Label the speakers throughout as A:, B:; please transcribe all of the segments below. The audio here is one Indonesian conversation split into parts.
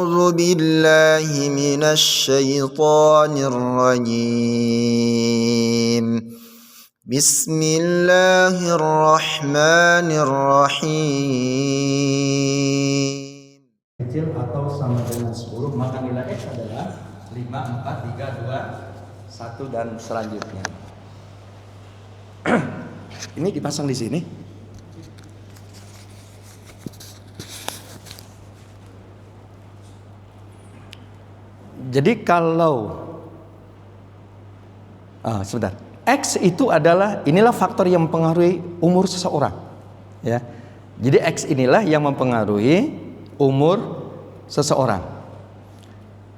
A: أعوذ بالله من الشيطان الرجيم بسم الله الرحمن الرحيم.
B: Kecil atau sama dengan 10, maka nilai X adalah 5, 4, 3, 2, 1 dan selanjutnya. Ini dipasang di sini. Jadi kalau sebentar, X itu adalah, inilah faktor yang mempengaruhi umur seseorang, ya. Jadi X inilah yang mempengaruhi umur seseorang.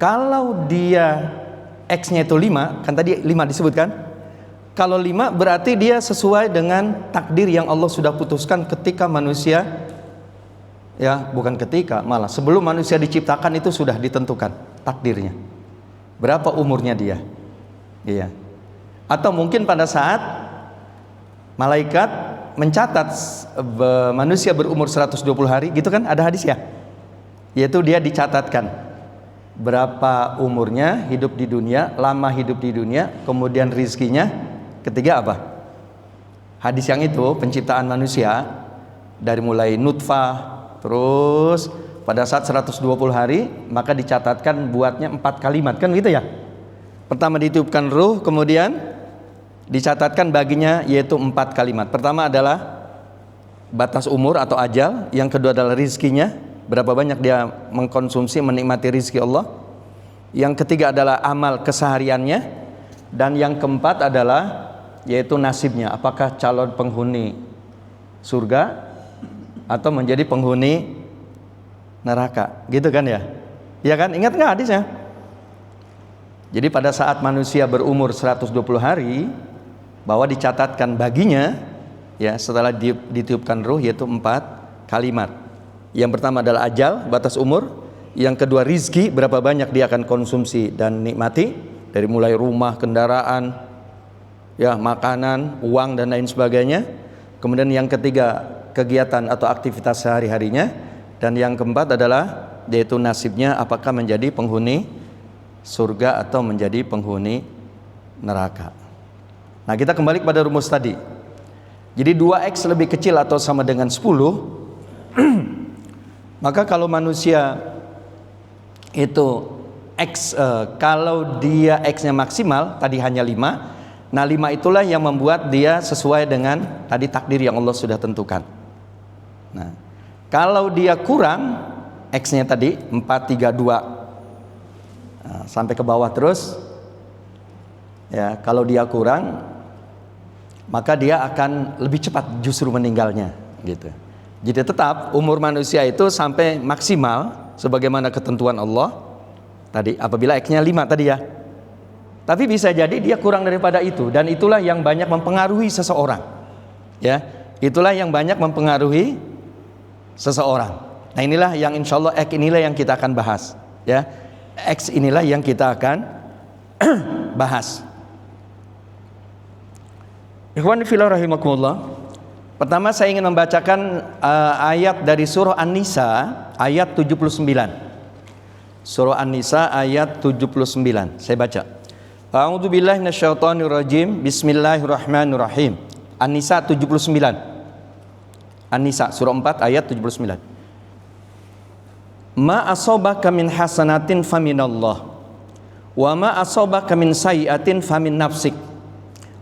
B: Kalau dia X-nya itu 5, kan tadi 5 disebutkan. Kalau 5 berarti dia sesuai dengan takdir yang Allah sudah putuskan ketika manusia, ya, bukan ketika, malah sebelum manusia diciptakan itu sudah ditentukan takdirnya. Berapa umurnya dia? Iya. Atau mungkin pada saat malaikat mencatat manusia berumur 120 hari, gitu kan, ada hadis ya? Yaitu dia dicatatkan berapa umurnya, hidup di dunia, lama hidup di dunia, kemudian rizkinya, ketiga apa? Hadis yang itu, penciptaan manusia dari mulai nutfah, terus pada saat 120 hari maka dicatatkan buatnya 4 kalimat, kan gitu ya? Pertama ditiupkan ruh, kemudian dicatatkan baginya yaitu 4 kalimat. Pertama adalah batas umur atau ajal, yang kedua adalah rizkinya, berapa banyak dia mengkonsumsi, menikmati rizki Allah. Yang ketiga adalah amal kesehariannya, dan yang keempat adalah yaitu nasibnya, apakah calon penghuni surga atau menjadi penghuni neraka, gitu kan ya? Ya kan? Ingat nggak hadisnya? Jadi pada saat manusia berumur 120 hari, bahwa dicatatkan baginya, ya, setelah ditiupkan ruh, yaitu 4 kalimat. Yang pertama adalah ajal, batas umur. Yang kedua rizki, berapa banyak dia akan konsumsi dan nikmati, dari mulai rumah, kendaraan, ya, makanan, uang dan lain sebagainya. Kemudian yang ketiga kegiatan atau aktivitas sehari-harinya. Dan yang keempat adalah yaitu nasibnya, apakah menjadi penghuni surga atau menjadi penghuni neraka. Nah, kita kembali kepada rumus tadi. Jadi 2X lebih kecil atau sama dengan 10, maka kalau manusia itu X, kalau dia X-nya maksimal tadi hanya 5, nah 5 itulah yang membuat dia sesuai dengan tadi takdir yang Allah sudah tentukan. Nah, kalau dia kurang X-nya tadi 4, 3, 2, nah, sampai ke bawah terus, ya, kalau dia kurang maka dia akan lebih cepat justru meninggalnya, gitu. Jadi tetap umur manusia itu sampai maksimal sebagaimana ketentuan Allah tadi, apabila X-nya 5 tadi ya. Tapi bisa jadi dia kurang daripada itu, dan itulah yang banyak mempengaruhi seseorang, ya. Itulah yang banyak mempengaruhi seseorang. Nah, inilah yang insya Allah X inilah yang kita akan bahas, ya. X inilah yang kita akan bahas. Ikhwan fillah rahimakumullah. Pertama saya ingin membacakan ayat dari surah An-Nisa ayat 79. Surah An-Nisa ayat 79. Saya baca. A'udzu billahi minasyaitonir rajim. Bismillahirrahmanirrahim. An-Nisa 79. An-Nisa surah 4 ayat 79. Ma asabaka min hasanatin faminallah, wa ma asabaka min sayyi'atin famin nafsik,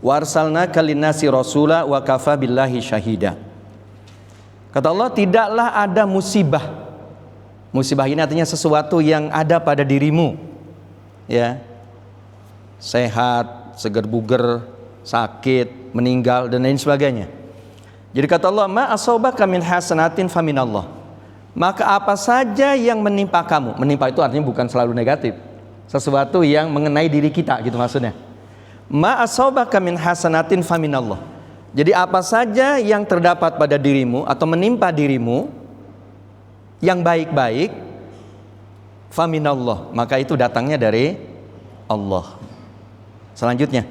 B: wa arsalnaka linnasi rasula wa kafa billahi syahida. Kata Allah, tidaklah ada musibah. Musibah ini artinya sesuatu yang ada pada dirimu, ya, sehat, seger buger, sakit, meninggal dan lain sebagainya. Jadi kata Allah, ma asabaka min hasanatin faminallah, maka apa saja yang menimpa kamu, menimpa itu artinya bukan selalu negatif, sesuatu yang mengenai diri kita, gitu maksudnya. Ma asabaka min hasanatin faminallah, jadi apa saja yang terdapat pada dirimu atau menimpa dirimu yang baik-baik, faminallah, maka itu datangnya dari Allah. Selanjutnya,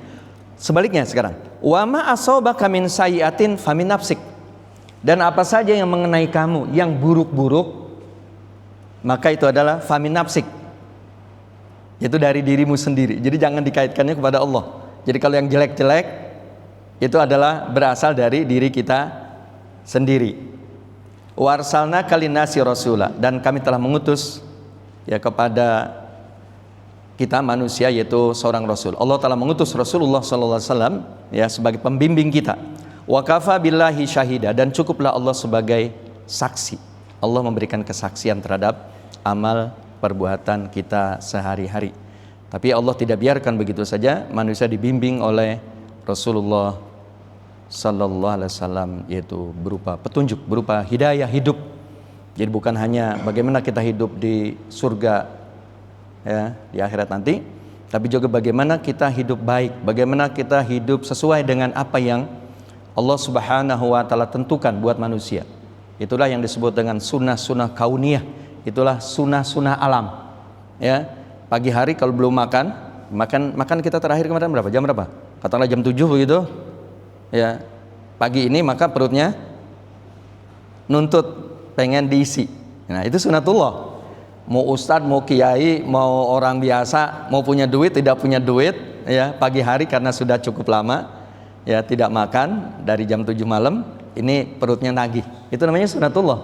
B: sebaliknya sekarang, wa ma asabaka min sayyi'atin famin nafsik, dan apa saja yang mengenai kamu yang buruk-buruk, maka itu adalah famin nafsik, itu dari dirimu sendiri. Jadi jangan dikaitkannya kepada Allah. Jadi kalau yang jelek-jelek itu adalah berasal dari diri kita sendiri. Warsalna kalinasi rasula, dan kami telah mengutus ya kepada kita manusia yaitu seorang rasul. Allah telah mengutus Rasulullah sallallahu alaihi wasallam ya sebagai pembimbing kita. Wa kafa billahi syahida, dan cukuplah Allah sebagai saksi. Allah memberikan kesaksian terhadap amal perbuatan kita sehari-hari. Tapi Allah tidak biarkan begitu saja manusia dibimbing oleh Rasulullah sallallahu alaihi wasallam, yaitu berupa petunjuk, berupa hidayah hidup. Jadi bukan hanya bagaimana kita hidup di surga ya di akhirat nanti, tapi juga bagaimana kita hidup baik, bagaimana kita hidup sesuai dengan apa yang Allah Subhanahu wa taala tentukan buat manusia. Itulah yang disebut dengan sunnah-sunnah kauniyah. Itulah sunnah-sunnah alam. Ya, pagi hari kalau belum makan kita terakhir kemarin berapa? Jam berapa? Katakanlah jam 7 begitu. Ya, pagi ini maka perutnya nuntut pengen diisi. Nah, itu sunatullah. Mau ustadz, mau kiai, mau orang biasa, mau punya duit, tidak punya duit, ya, pagi hari karena sudah cukup lama ya tidak makan dari jam 7 malam, ini perutnya nagih. Itu namanya sunatullah.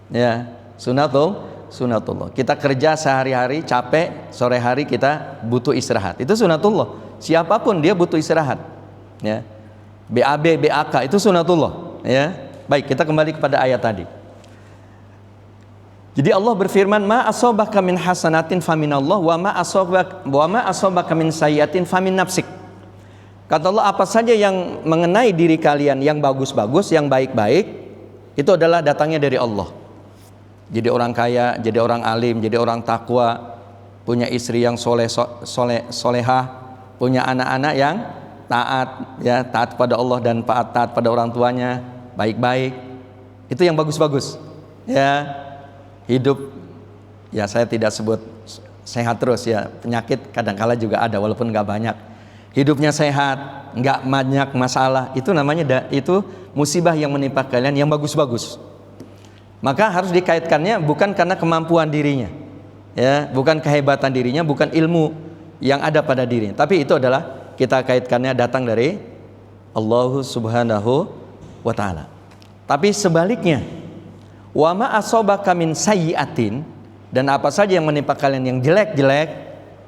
B: Ya, sunatullah. Kita kerja sehari-hari capek, sore hari kita butuh istirahat. Itu sunatullah. Siapapun dia butuh istirahat. Ya. BAB, BAK itu sunatullah. Ya. Baik, kita kembali kepada ayat tadi. Jadi Allah berfirman, ma asabaka min hasanatin faminallah wa ma asabaka min sayyiatin famin nafsik. Kata Allah, apa saja yang mengenai diri kalian yang bagus-bagus, yang baik-baik, itu adalah datangnya dari Allah. Jadi orang kaya, jadi orang alim, jadi orang takwa, punya istri yang solehah, punya anak-anak yang taat, ya taat pada Allah dan taat pada orang tuanya, baik-baik. Itu yang bagus-bagus. Ya. Hidup, ya saya tidak sebut sehat terus ya, penyakit kadang-kala juga ada walaupun nggak banyak. Hidupnya sehat, nggak banyak masalah, itu namanya itu musibah yang menimpa kalian yang bagus-bagus. Maka harus dikaitkannya bukan karena kemampuan dirinya, ya, bukan kehebatan dirinya, bukan ilmu yang ada pada dirinya, tapi itu adalah kita kaitkannya datang dari Allah Subhanahu wa taala. Tapi sebaliknya, wa ma asabaka min sayyiatin, dan apa saja yang menimpa kalian yang jelek-jelek,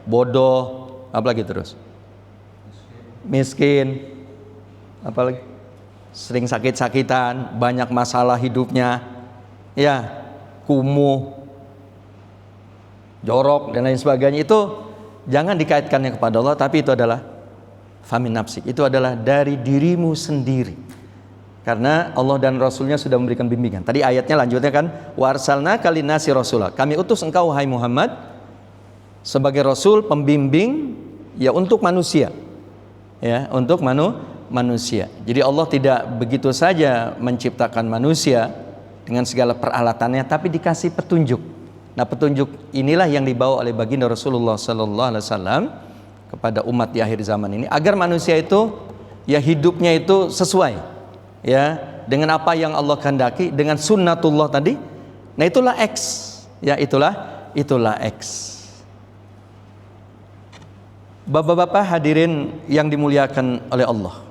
B: bodoh, apalagi terus miskin, apalagi sering sakit-sakitan, banyak masalah hidupnya, ya kumuh, jorok dan lain sebagainya, itu jangan dikaitkannya kepada Allah, tapi itu adalah famin nafsik, itu adalah dari dirimu sendiri. Karena Allah dan Rasulnya sudah memberikan bimbingan. Tadi ayatnya lanjutnya kan, warsalna kalinasi rasulah, kami utus engkau hai Muhammad sebagai Rasul pembimbing ya untuk manusia, ya untuk manusia. Jadi Allah tidak begitu saja menciptakan manusia dengan segala peralatannya, tapi dikasih petunjuk. Nah, petunjuk inilah yang dibawa oleh baginda Rasulullah Sallallahu Alaihi Wasallam kepada umat di akhir zaman ini, agar manusia itu ya hidupnya itu sesuai ya dengan apa yang Allah kehendaki, dengan sunnatullah tadi. Nah, itulah X, ya itulah X. Bapak-bapak hadirin yang dimuliakan oleh Allah.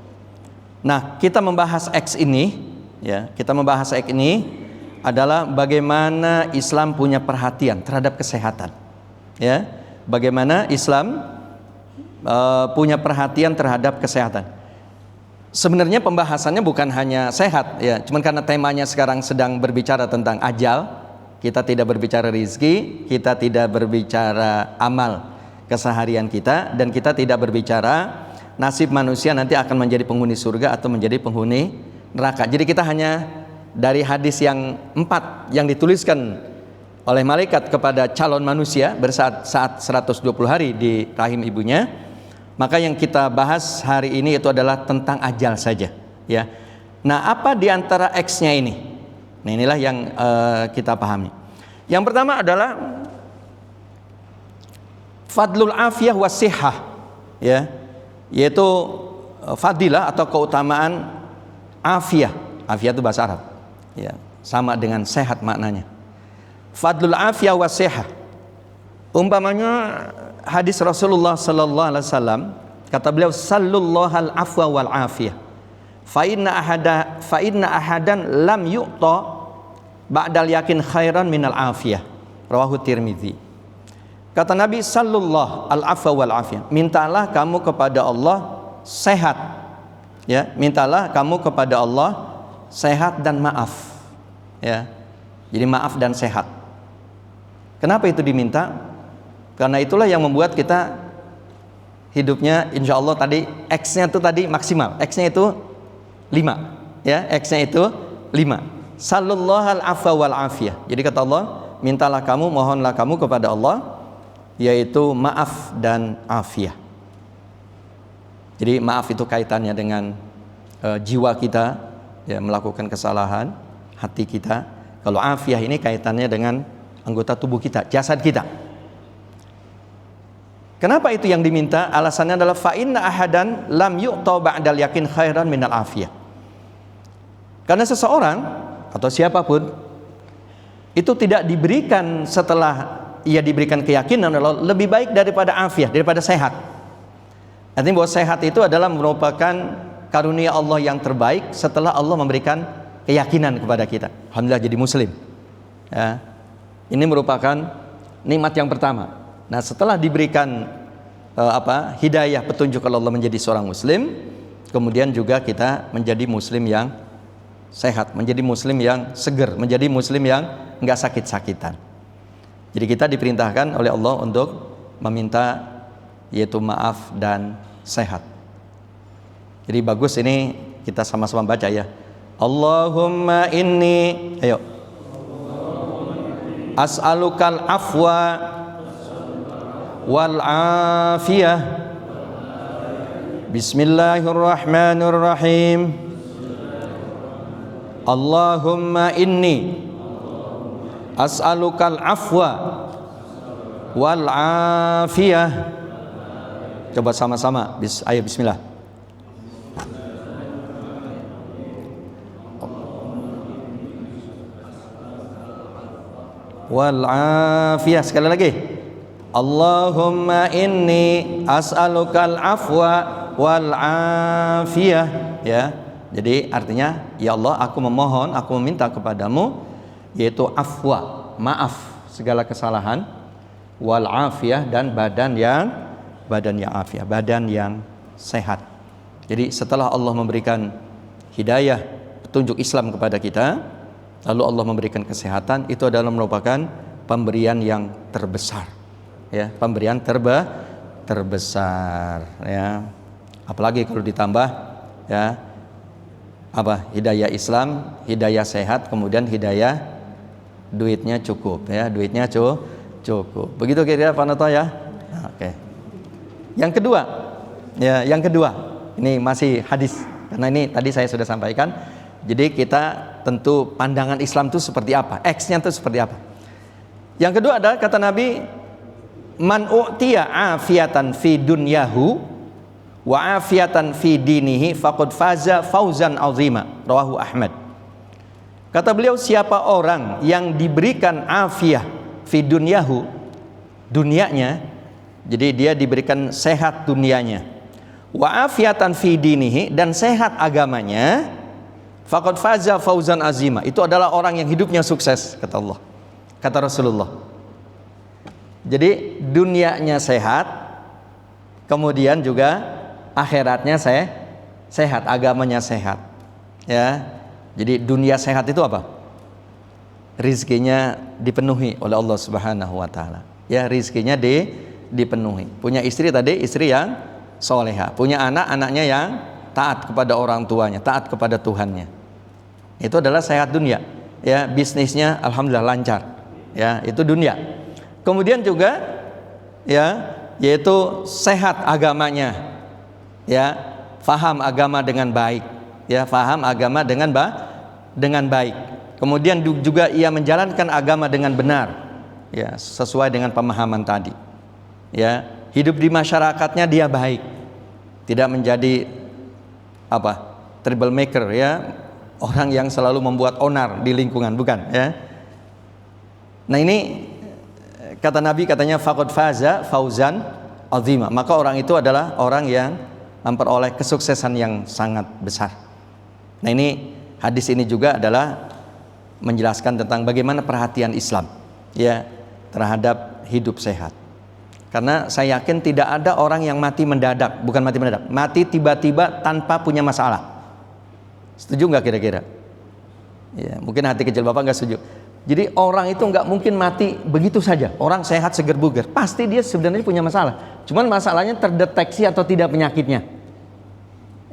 B: Nah, kita membahas X ini, ya, kita membahas X ini adalah bagaimana Islam punya perhatian terhadap kesehatan, ya, bagaimana Islam punya perhatian terhadap kesehatan. Sebenarnya pembahasannya bukan hanya sehat, ya, cuman karena temanya sekarang sedang berbicara tentang ajal, kita tidak berbicara rizki, kita tidak berbicara amal keseharian kita, dan kita tidak berbicara nasib manusia nanti akan menjadi penghuni surga atau menjadi penghuni neraka. Jadi kita hanya dari hadis yang 4 yang dituliskan oleh malaikat kepada calon manusia saat 120 hari di rahim ibunya, maka yang kita bahas hari ini itu adalah tentang ajal saja, ya. Nah, apa di antara X-nya ini? Nah, inilah yang kita pahami. Yang pertama adalah fadlul afiyah wasihah, ya, yaitu fadilah atau keutamaan afiyah. Afiyah itu bahasa Arab, ya, sama dengan sehat maknanya. Fadlul afiyah wa sihah. Umpamanya hadis Rasulullah sallallahu alaihi wasallam, kata beliau, sallullahal afwa wal afiyah. Fa inna ahadan lam yu'ta ba'dal yakin khairan minal afiyah. Rawahu Tirmidzi. Kata Nabi, sallullah al afwa wal afiyah. Mintalah kamu kepada Allah sehat. Ya, mintalah kamu kepada Allah sehat dan maaf. Ya. Jadi maaf dan sehat. Kenapa itu diminta? Karena itulah yang membuat kita hidupnya insya Allah tadi X-nya itu tadi maksimal. X-nya itu 5. Ya, X-nya itu 5. Sallullahal afwa wal afiyah. Jadi kata Allah, mintalah kamu, mohonlah kamu kepada Allah, yaitu maaf dan afiyah. Jadi maaf itu kaitannya dengan jiwa kita, ya, melakukan kesalahan, hati kita. Kalau afiyah ini kaitannya dengan anggota tubuh kita, jasad kita. Kenapa itu yang diminta? Alasannya adalah fa inna ahadan lam yu'ta ba'dal yakin khairan minal afiyah. Karena seseorang atau siapapun itu tidak diberikan setelah ia diberikan keyakinan adalah lebih baik daripada afiyah, daripada sehat. Artinya bahwa sehat itu adalah merupakan karunia Allah yang terbaik setelah Allah memberikan keyakinan kepada kita. Alhamdulillah jadi muslim. Ya. Ini merupakan nikmat yang pertama. Nah, setelah diberikan hidayah, petunjuk oleh Allah menjadi seorang muslim, kemudian juga kita menjadi muslim yang sehat, menjadi muslim yang seger, menjadi muslim yang enggak sakit-sakitan. Jadi kita diperintahkan oleh Allah untuk meminta yaitu maaf dan sehat. Jadi bagus ini kita sama-sama baca ya. Allahumma inni, ayo. As'alukal afwa wal afiyah. Bismillahirrahmanirrahim. Allahumma inni as'alukal afwa wal afiyah. Coba sama-sama. Ayo bismillah. Wal afiyah, sekali lagi. Allahumma inni as'alukal afwa wal afiyah. Ya. Jadi artinya, ya Allah, aku memohon, aku meminta kepadamu yaitu afwa, maaf segala kesalahan, wal afiyah, dan badan yang afiyah, badan yang sehat. Jadi setelah Allah memberikan hidayah, petunjuk Islam kepada kita, lalu Allah memberikan kesehatan, itu adalah merupakan pemberian yang terbesar. Ya, pemberian terbesar ya. Apalagi kalau ditambah ya hidayah Islam, hidayah sehat, kemudian hidayah duitnya cukup ya, duitnya cukup. Begitu kira-kira Pak Noto ya. Oke. Yang kedua, ini masih hadis karena ini tadi saya sudah sampaikan. Jadi kita tentu pandangan Islam itu seperti apa, X-nya itu seperti apa. Yang kedua adalah kata Nabi, man u'tiya afiyatan fi dunyahu wa afiyatan fi dinihi faqad faza fauzan azima. Rawahu Ahmad. Kata beliau, siapa orang yang diberikan afiyah fi dunyahu, dunianya, jadi dia diberikan sehat dunianya, wa afiyatan fi dinihi, dan sehat agamanya, faqad faza fauzan azima, itu adalah orang yang hidupnya sukses, kata Allah, kata Rasulullah. Jadi dunianya sehat, kemudian juga akhiratnya sehat, agamanya sehat. Ya. Jadi dunia sehat itu apa? Rizkinya dipenuhi oleh Allah Subhanahu wa taala. Ya, rizkinya dipenuhi. Punya istri tadi, istri yang soleha. Punya anak, anaknya yang taat kepada orang tuanya, taat kepada Tuhannya. Itu adalah sehat dunia. Ya, bisnisnya alhamdulillah lancar. Ya, itu dunia. Kemudian juga ya, yaitu sehat agamanya. Ya, faham agama dengan baik. Ya, faham agama dengan baik. Kemudian juga ia menjalankan agama dengan benar. Ya, sesuai dengan pemahaman tadi. Ya, hidup di masyarakatnya dia baik. Tidak menjadi troublemaker ya, orang yang selalu membuat onar di lingkungan, bukan ya. Nah ini kata Nabi, katanya faqad faza fauzan azima, maka orang itu adalah orang yang memperoleh kesuksesan yang sangat besar. Nah ini hadis ini juga adalah menjelaskan tentang bagaimana perhatian Islam ya terhadap hidup sehat. Karena saya yakin tidak ada orang yang mati mendadak, bukan mati mendadak, mati tiba-tiba tanpa punya masalah. Setuju nggak kira-kira? Ya, mungkin hati kecil Bapak nggak setuju. Jadi orang itu nggak mungkin mati begitu saja. Orang sehat seger bugar, pasti dia sebenarnya punya masalah. Cuman masalahnya terdeteksi atau tidak penyakitnya.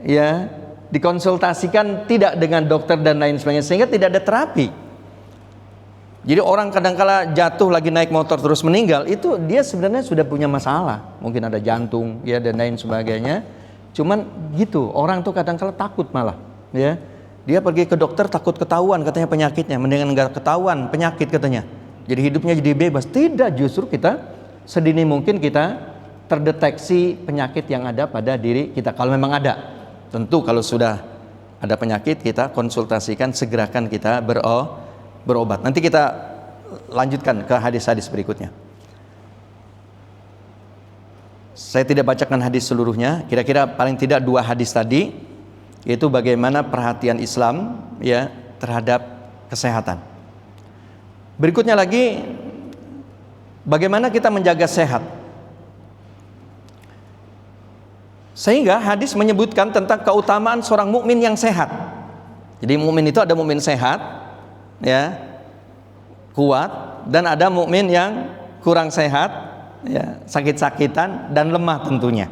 B: Ya, dikonsultasikan tidak dengan dokter dan lain sebagainya, sehingga tidak ada terapi. Jadi orang kadangkala jatuh lagi naik motor terus meninggal, itu dia sebenarnya sudah punya masalah, mungkin ada jantung ya dan lain sebagainya. Cuman gitu, orang tuh kadangkala takut malah ya. Dia pergi ke dokter takut ketahuan katanya penyakitnya, mendingan nggak ketahuan penyakit katanya, jadi hidupnya jadi bebas. Tidak, justru kita sedini mungkin kita terdeteksi penyakit yang ada pada diri kita, kalau memang ada. Tentu kalau sudah ada penyakit kita konsultasikan, segerakan kita berobat. Nanti kita lanjutkan ke hadis-hadis berikutnya. Saya tidak bacakan hadis seluruhnya, kira-kira paling tidak 2 hadis tadi, yaitu bagaimana perhatian Islam ya terhadap kesehatan. Berikutnya lagi, bagaimana kita menjaga sehat. Sehingga hadis menyebutkan tentang keutamaan seorang mukmin yang sehat. Jadi mukmin itu ada mukmin sehat, ya, kuat, dan ada mukmin yang kurang sehat, ya, sakit-sakitan dan lemah tentunya.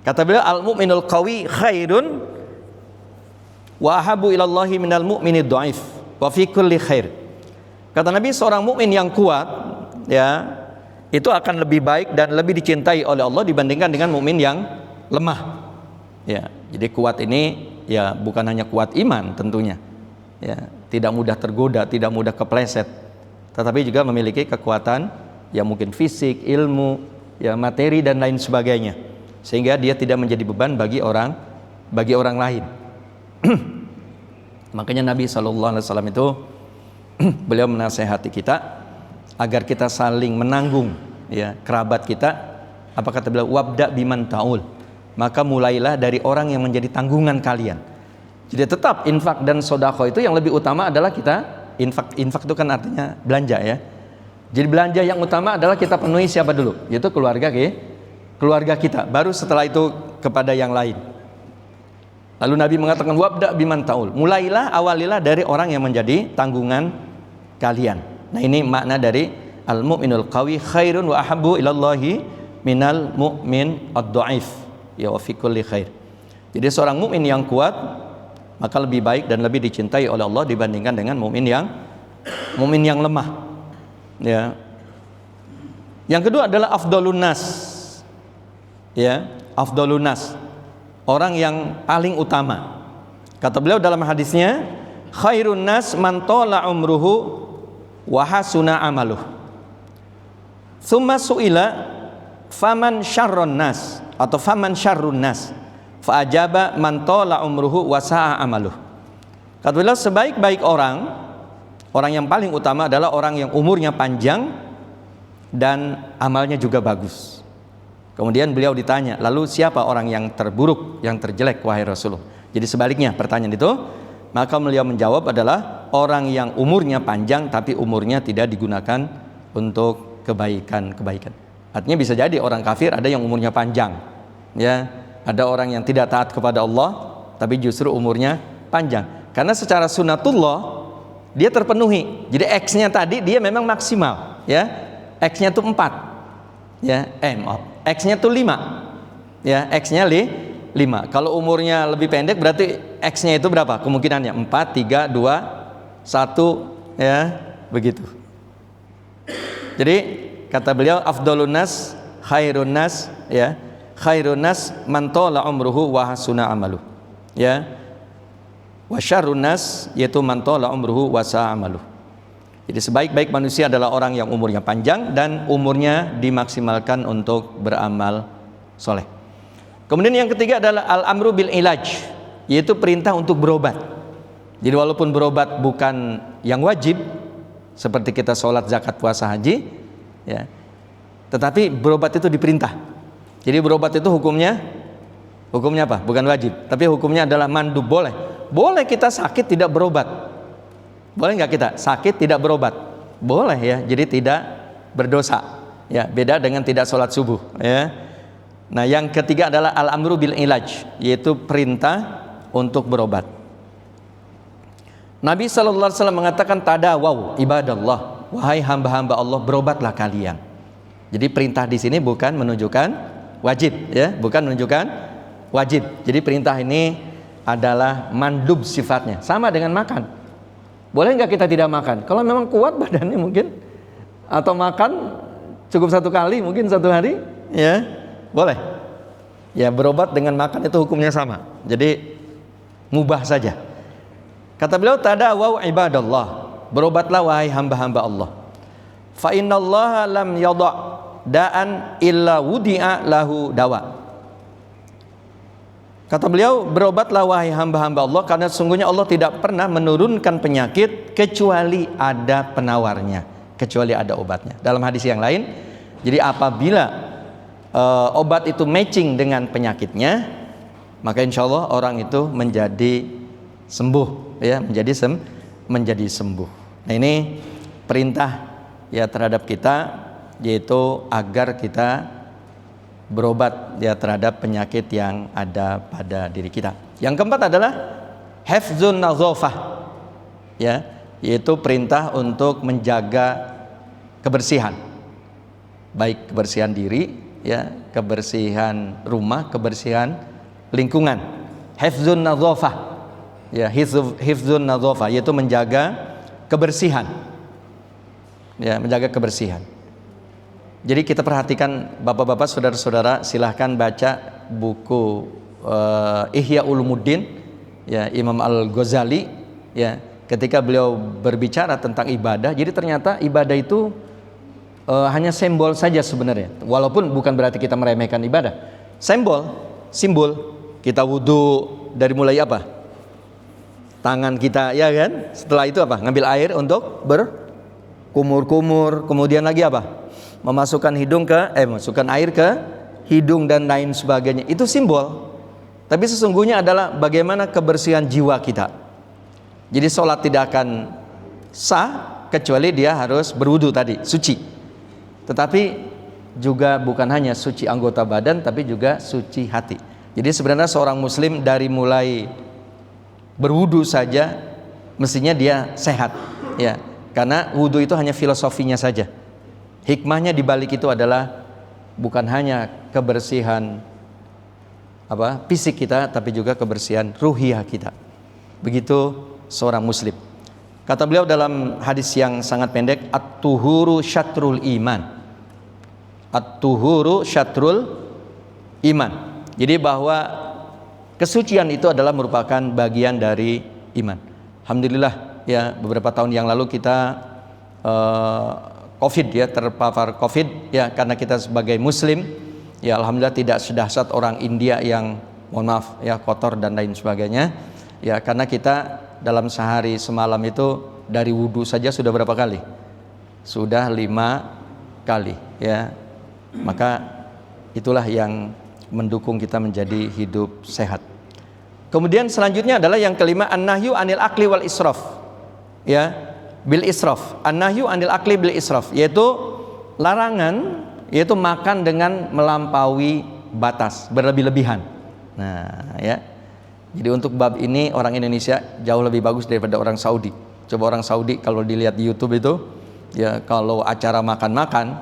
B: Kata beliau, al-mu'minul qawi khairun wa ahabu ilallahi minal mu'minid dhaif wa fi kulli khair. Kata Nabi, seorang mukmin yang kuat, ya, itu akan lebih baik dan lebih dicintai oleh Allah dibandingkan dengan mukmin yang lemah. Ya, jadi kuat ini ya bukan hanya kuat iman tentunya. Ya, tidak mudah tergoda, tidak mudah kepleset, tetapi juga memiliki kekuatan ya mungkin fisik, ilmu, ya materi dan lain sebagainya, sehingga dia tidak menjadi beban bagi orang lain. Makanya Nabi SAW itu beliau menasehati kita agar kita saling menanggung ya kerabat kita. Apa kata beliau? Wabda biman ta'ul, maka mulailah dari orang yang menjadi tanggungan kalian. Jadi tetap infak dan sodako itu yang lebih utama adalah kita infak itu kan artinya belanja ya. Jadi belanja yang utama adalah kita penuhi siapa dulu? Yaitu keluarga kita. Baru setelah itu kepada yang lain. Lalu Nabi mengatakan wabda biman taul, mulailah, awalilah dari orang yang menjadi tanggungan kalian. Nah ini makna dari al-mu'minul qawi khairun wa ahabbu ilallahi minal mu'min ad-dhaif. Ya wa fi kulli khair. Jadi seorang mukmin yang kuat maka lebih baik dan lebih dicintai oleh Allah dibandingkan dengan mukmin yang lemah. Ya. Yang kedua adalah afdhalun nas. Ya, afdhalun nas. Orang yang paling utama. Kata beliau dalam hadisnya, khairun nas man tala umruhu wa hasuna amaluh. Tsumma su'ila faman syarrun nas atau faman syarrun nas fa ajaba man tala umruhu wa sa'a amaluh. Kata beliau, sebaik-baik orang yang paling utama adalah orang yang umurnya panjang dan amalnya juga bagus. Kemudian beliau ditanya, lalu siapa orang yang terburuk, yang terjelek wahai Rasulullah? Jadi sebaliknya pertanyaan itu, maka beliau menjawab adalah orang yang umurnya panjang tapi umurnya tidak digunakan untuk kebaikan. Artinya bisa jadi orang kafir ada yang umurnya panjang, ya, ada orang yang tidak taat kepada Allah tapi justru umurnya panjang. Karena secara sunatullah dia terpenuhi. Jadi X-nya tadi dia memang maksimal, ya. X-nya tuh 4. Ya, X-nya tuh 5. Ya, X-nya 5. Kalau umurnya lebih pendek berarti X-nya itu berapa? Kemungkinannya 4, 3, 2, 1, ya, begitu. Jadi kata beliau afdhalun nas khairun nas, ya. Khairun nas man tala umruhu wa hasuna amaluh. Ya. Wa syarrun nas yaitu man tala umruhu wa sa'a amaluh. Jadi sebaik-baik manusia adalah orang yang umurnya panjang dan umurnya dimaksimalkan untuk beramal soleh. Kemudian yang ketiga adalah al-amru bil ilaj, yaitu perintah untuk berobat. Jadi walaupun berobat bukan yang wajib, seperti kita sholat, zakat, puasa, haji, ya. Tetapi berobat itu diperintah. Jadi berobat itu hukumnya apa? Bukan wajib, tapi hukumnya adalah mandub, boleh. Boleh kita sakit tidak berobat. Boleh nggak kita sakit tidak berobat? Boleh ya. Jadi tidak berdosa. Ya, beda dengan tidak sholat subuh. Ya. Nah, yang ketiga adalah al-amru bil ilaj, yaitu perintah untuk berobat. Nabi sallallahu alaihi wasallam mengatakan tadawaw ibadallah, wahai hamba-hamba Allah, berobatlah kalian. Jadi perintah di sini bukan menunjukkan wajib, ya, bukan menunjukkan wajib. Jadi perintah ini adalah mandub sifatnya, sama dengan makan. Boleh nggak kita tidak makan? Kalau memang kuat badannya mungkin, atau makan cukup satu kali mungkin satu hari, ya boleh. Ya, berobat dengan makan itu hukumnya sama. Jadi mubah saja. Kata beliau tadawaw ibadallah, berobatlah wahai hamba-hamba Allah. Fa innallaha lam yadha' da'an illa wudi'a lahu dawa. Kata beliau, berobatlah wahai hamba-hamba Allah, karena sungguhnya Allah tidak pernah menurunkan penyakit kecuali ada penawarnya, kecuali ada obatnya. Dalam hadis yang lain, jadi apabila obat itu matching dengan penyakitnya, maka insya Allah orang itu menjadi sembuh, ya, menjadi sembuh. Nah, ini perintah ya terhadap kita, yaitu agar kita berobat ya terhadap penyakit yang ada pada diri kita. Yang keempat adalah hifdzun nazafah, ya, yaitu perintah untuk menjaga kebersihan, baik kebersihan diri, ya, kebersihan rumah, kebersihan lingkungan. Hifdzun nazafah, ya, hifdzun nazafah, yaitu menjaga kebersihan, ya, menjaga kebersihan. Jadi kita perhatikan bapak-bapak, saudara-saudara, silahkan baca buku Ihya Ulumuddin, ya, Imam Al-Ghazali, ya, ketika beliau berbicara tentang ibadah. Jadi ternyata ibadah itu hanya simbol saja sebenarnya, walaupun bukan berarti kita meremehkan ibadah. Simbol kita wudhu dari mulai apa? Tangan kita, ya kan? Setelah itu apa? Ngambil air untuk berkumur-kumur, kemudian lagi apa? Memasukkan masukkan air ke hidung dan lain sebagainya. Itu simbol. Tapi sesungguhnya adalah bagaimana kebersihan jiwa kita. Jadi sholat tidak akan sah kecuali dia harus berwudu tadi, suci. Tetapi juga bukan hanya suci anggota badan, tapi juga suci hati. Jadi sebenarnya seorang muslim dari mulai berwudu saja mestinya dia sehat, ya. Karena wudu itu hanya filosofinya saja. Hikmahnya di balik itu adalah bukan hanya kebersihan fisik kita, tapi juga kebersihan ruhiyah kita. Begitu seorang muslim. Kata beliau dalam hadis yang sangat pendek, at-tuhuru syatrul iman. At-tuhuru syatrul iman. Jadi bahwa kesucian itu adalah merupakan bagian dari iman. Alhamdulillah, ya, beberapa tahun yang lalu kita COVID, ya, terpapar COVID, ya, karena kita sebagai muslim, ya, alhamdulillah tidak sedahsyat orang India yang, mohon maaf, ya, kotor dan lain sebagainya, ya, karena kita dalam sehari semalam itu dari wudhu saja sudah berapa kali? Sudah 5 kali, ya. Maka itulah yang mendukung kita menjadi hidup sehat. Kemudian selanjutnya adalah yang kelima, an-nahyu anil akli wal israf, ya, bil israf. An-nahyu anil akli bil israf, yaitu larangan, yaitu makan dengan melampaui batas, berlebih-lebihan. Nah, ya. Jadi untuk bab ini orang Indonesia jauh lebih bagus daripada orang Saudi. Coba orang Saudi kalau dilihat di YouTube itu, ya, kalau acara makan-makan,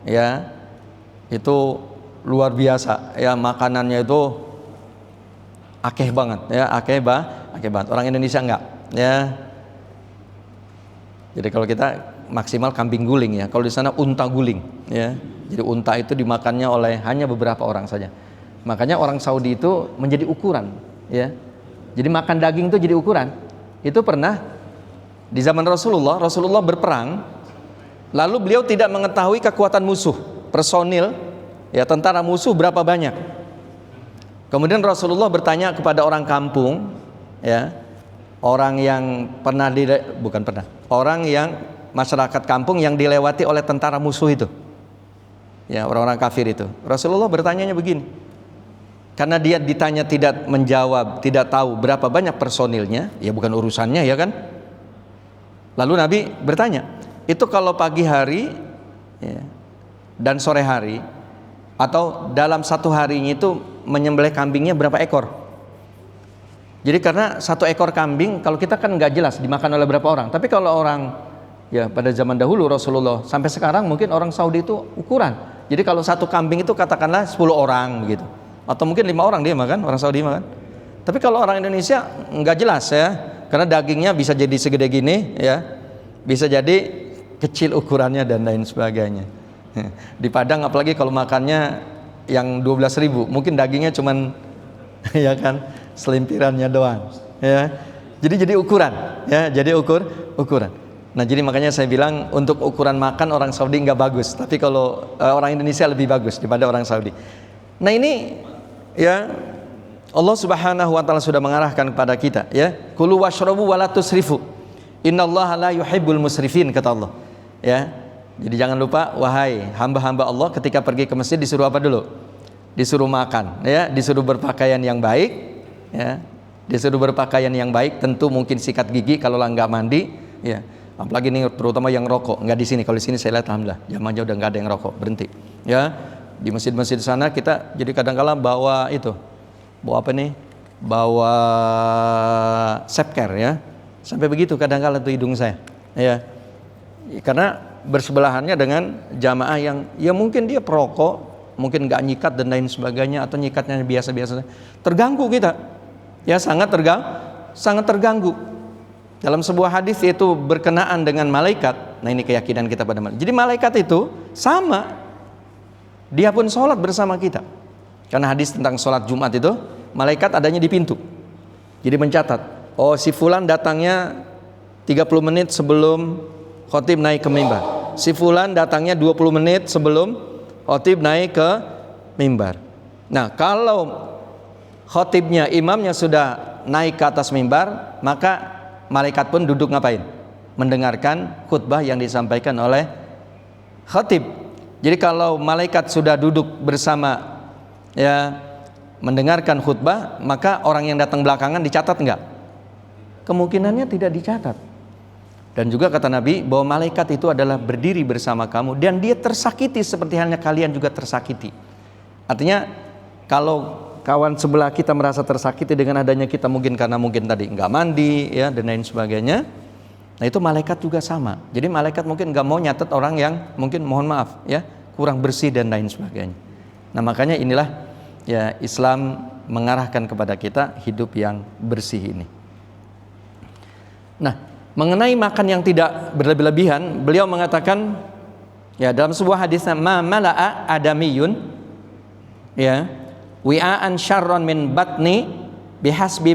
B: ya, itu luar biasa, ya, makanannya itu akeh banget, ya, akeh banget. Orang Indonesia enggak, ya. Jadi kalau kita maksimal kambing guling, ya. Kalau di sana unta guling, ya. Jadi unta itu dimakannya oleh hanya beberapa orang saja. Makanya orang Saudi itu menjadi ukuran, ya. Jadi makan daging itu jadi ukuran. Itu pernah di zaman Rasulullah berperang, lalu beliau tidak mengetahui kekuatan musuh, personil, ya, tentara musuh berapa banyak. Kemudian Rasulullah bertanya kepada orang kampung, ya, orang yang orang yang masyarakat kampung yang dilewati oleh tentara musuh itu. Ya, orang-orang kafir itu. Rasulullah bertanyanya begini. Karena dia ditanya tidak menjawab, tidak tahu berapa banyak personilnya, ya bukan urusannya ya kan. Lalu Nabi bertanya, itu kalau pagi hari ya, dan sore hari atau dalam satu harinya itu menyembelih kambingnya berapa ekor? Jadi karena satu ekor kambing kalau kita kan nggak jelas dimakan oleh berapa orang. Tapi kalau orang ya pada zaman dahulu Rasulullah sampai sekarang mungkin orang Saudi itu ukuran. Jadi kalau satu kambing itu katakanlah 10 orang begitu. Atau mungkin 5 orang dia makan, orang Saudi makan. Tapi kalau orang Indonesia nggak jelas ya, karena dagingnya bisa jadi segede gini ya, bisa jadi kecil ukurannya dan lain sebagainya. Di Padang apalagi kalau makannya yang 12.000, mungkin dagingnya cuman ya kan selimpirannya doang ya. Jadi ukuran ya, jadi ukuran. Nah jadi makanya saya bilang untuk ukuran makan orang Saudi nggak bagus, tapi kalau orang Indonesia lebih bagus daripada orang Saudi. Nah ini ya Allah Subhanahu wa taala sudah mengarahkan kepada kita ya, kulu washrabu wala tusrifu innallaha la yuhibbul musrifin, kata Allah ya. Jadi jangan lupa wahai hamba-hamba Allah, ketika pergi ke masjid disuruh apa dulu? Disuruh makan ya, disuruh berpakaian yang baik ya, disuruh berpakaian yang baik, tentu mungkin sikat gigi kalau nggak mandi ya. Apalagi ini terutama yang rokok, nggak di sini. Kalau di sini saya lihat alhamdulillah jamaahnya udah nggak ada yang rokok, berhenti ya. Di masjid-masjid sana kita jadi kadang-kala bawa apa nih, bawa sepker ya, sampai begitu kadang-kala tuh hidung saya ya, karena bersebelahannya dengan jamaah yang ya mungkin dia perokok, mungkin nggak nyikat dan lain sebagainya, atau nyikatnya biasa-biasa, terganggu kita ya, sangat terganggu. Dalam sebuah hadis yaitu berkenaan dengan malaikat. Nah ini keyakinan kita pada malaikat. Jadi malaikat itu sama, dia pun sholat bersama kita. Karena hadis tentang sholat Jumat itu, malaikat adanya di pintu. Jadi mencatat, oh si fulan datangnya 30 menit sebelum khotib naik ke mimbar. Si fulan datangnya 20 menit sebelum khotib naik ke mimbar. Nah kalau khotibnya, imamnya sudah naik ke atas mimbar, maka malaikat pun duduk ngapain? Mendengarkan khutbah yang disampaikan oleh khatib. Jadi kalau malaikat sudah duduk bersama ya mendengarkan khutbah, maka orang yang datang belakangan dicatat enggak? Kemungkinannya tidak dicatat. Dan juga kata Nabi bahwa malaikat itu adalah berdiri bersama kamu dan dia tersakiti seperti halnya kalian juga tersakiti. Artinya kalau kawan sebelah kita merasa tersakiti dengan adanya kita, mungkin karena mungkin tadi nggak mandi ya dan lain sebagainya, nah itu malaikat juga sama. Jadi malaikat mungkin nggak mau nyatet orang yang mungkin mohon maaf ya kurang bersih dan lain sebagainya. Nah makanya inilah ya Islam mengarahkan kepada kita hidup yang bersih ini. Nah mengenai makan yang tidak berlebih-lebihan, beliau mengatakan ya dalam sebuah hadisnya, ma mala'a adamiyun ya wi'aan syarron min batni bihasbi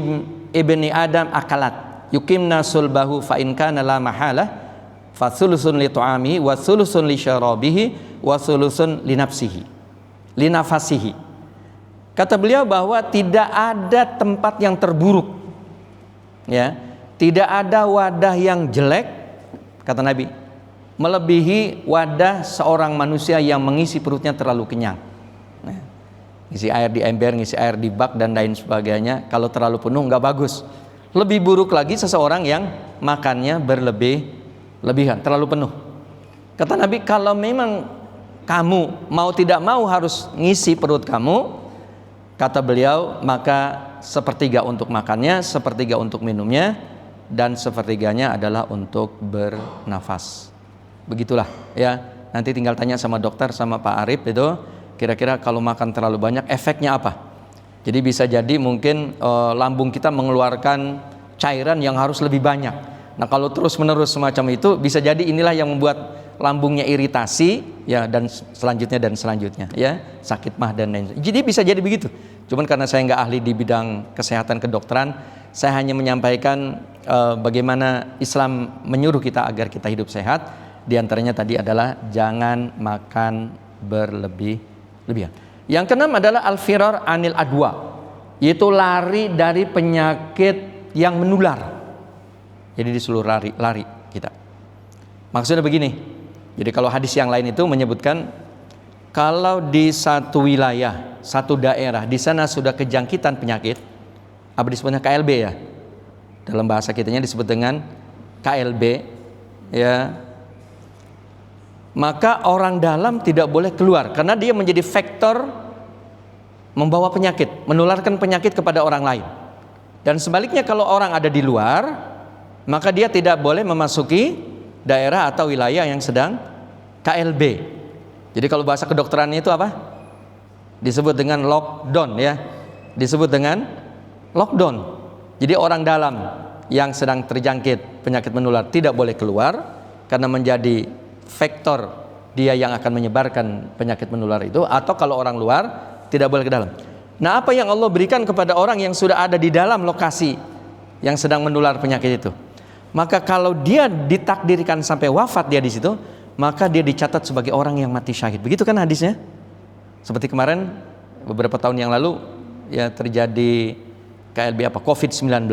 B: ibni adam akalat yukimna sulbahu fa in kana la mahalah fa thulusun li tu'amihi wa thulusun li syarabihi wa thulusun li nafsihi li nafasihi. Kata beliau bahwa tidak ada tempat yang terburuk ya, tidak ada wadah yang jelek, kata Nabi, melebihi wadah seorang manusia yang mengisi perutnya terlalu kenyang. Ngisi air di ember, ngisi air di bak dan lain sebagainya, kalau terlalu penuh nggak bagus. Lebih buruk lagi seseorang yang makannya berlebihan, terlalu penuh. Kata Nabi, kalau memang kamu mau tidak mau harus ngisi perut kamu, kata beliau, maka sepertiga untuk makannya, sepertiga untuk minumnya, dan sepertiganya adalah untuk bernafas. Begitulah ya. Nanti tinggal tanya sama dokter, sama Pak Arif itu, kira-kira kalau makan terlalu banyak efeknya apa. Jadi bisa jadi mungkin lambung kita mengeluarkan cairan yang harus lebih banyak. Nah kalau terus menerus semacam itu, bisa jadi inilah yang membuat lambungnya iritasi ya, dan selanjutnya ya, sakit mah dan lain. Jadi bisa jadi begitu. Cuman karena saya nggak ahli di bidang kesehatan kedokteran, saya hanya menyampaikan bagaimana Islam menyuruh kita agar kita hidup sehat. Di antaranya tadi adalah jangan makan berlebihan. Yang keenam adalah al-firar anil adwa, yaitu lari dari penyakit yang menular. Jadi disuruh lari kita. Maksudnya begini. Jadi kalau hadis yang lain itu menyebutkan kalau di satu wilayah, satu daerah, di sana sudah kejangkitan penyakit, apa disebutnya KLB ya? Dalam bahasa kitanya disebut dengan KLB, ya. Maka orang dalam tidak boleh keluar karena dia menjadi faktor membawa penyakit, menularkan penyakit kepada orang lain. Dan sebaliknya kalau orang ada di luar, maka dia tidak boleh memasuki daerah atau wilayah yang sedang KLB. Jadi kalau bahasa kedokterannya itu apa? Disebut dengan lockdown ya. Disebut dengan lockdown. Jadi orang dalam yang sedang terjangkit penyakit menular tidak boleh keluar karena menjadi faktor dia yang akan menyebarkan penyakit menular itu, atau kalau orang luar tidak boleh ke dalam. Nah, apa yang Allah berikan kepada orang yang sudah ada di dalam lokasi yang sedang menular penyakit itu? Maka kalau dia ditakdirkan sampai wafat dia di situ, maka dia dicatat sebagai orang yang mati syahid. Begitu kan hadisnya? Seperti kemarin beberapa tahun yang lalu ya terjadi KLB apa COVID-19,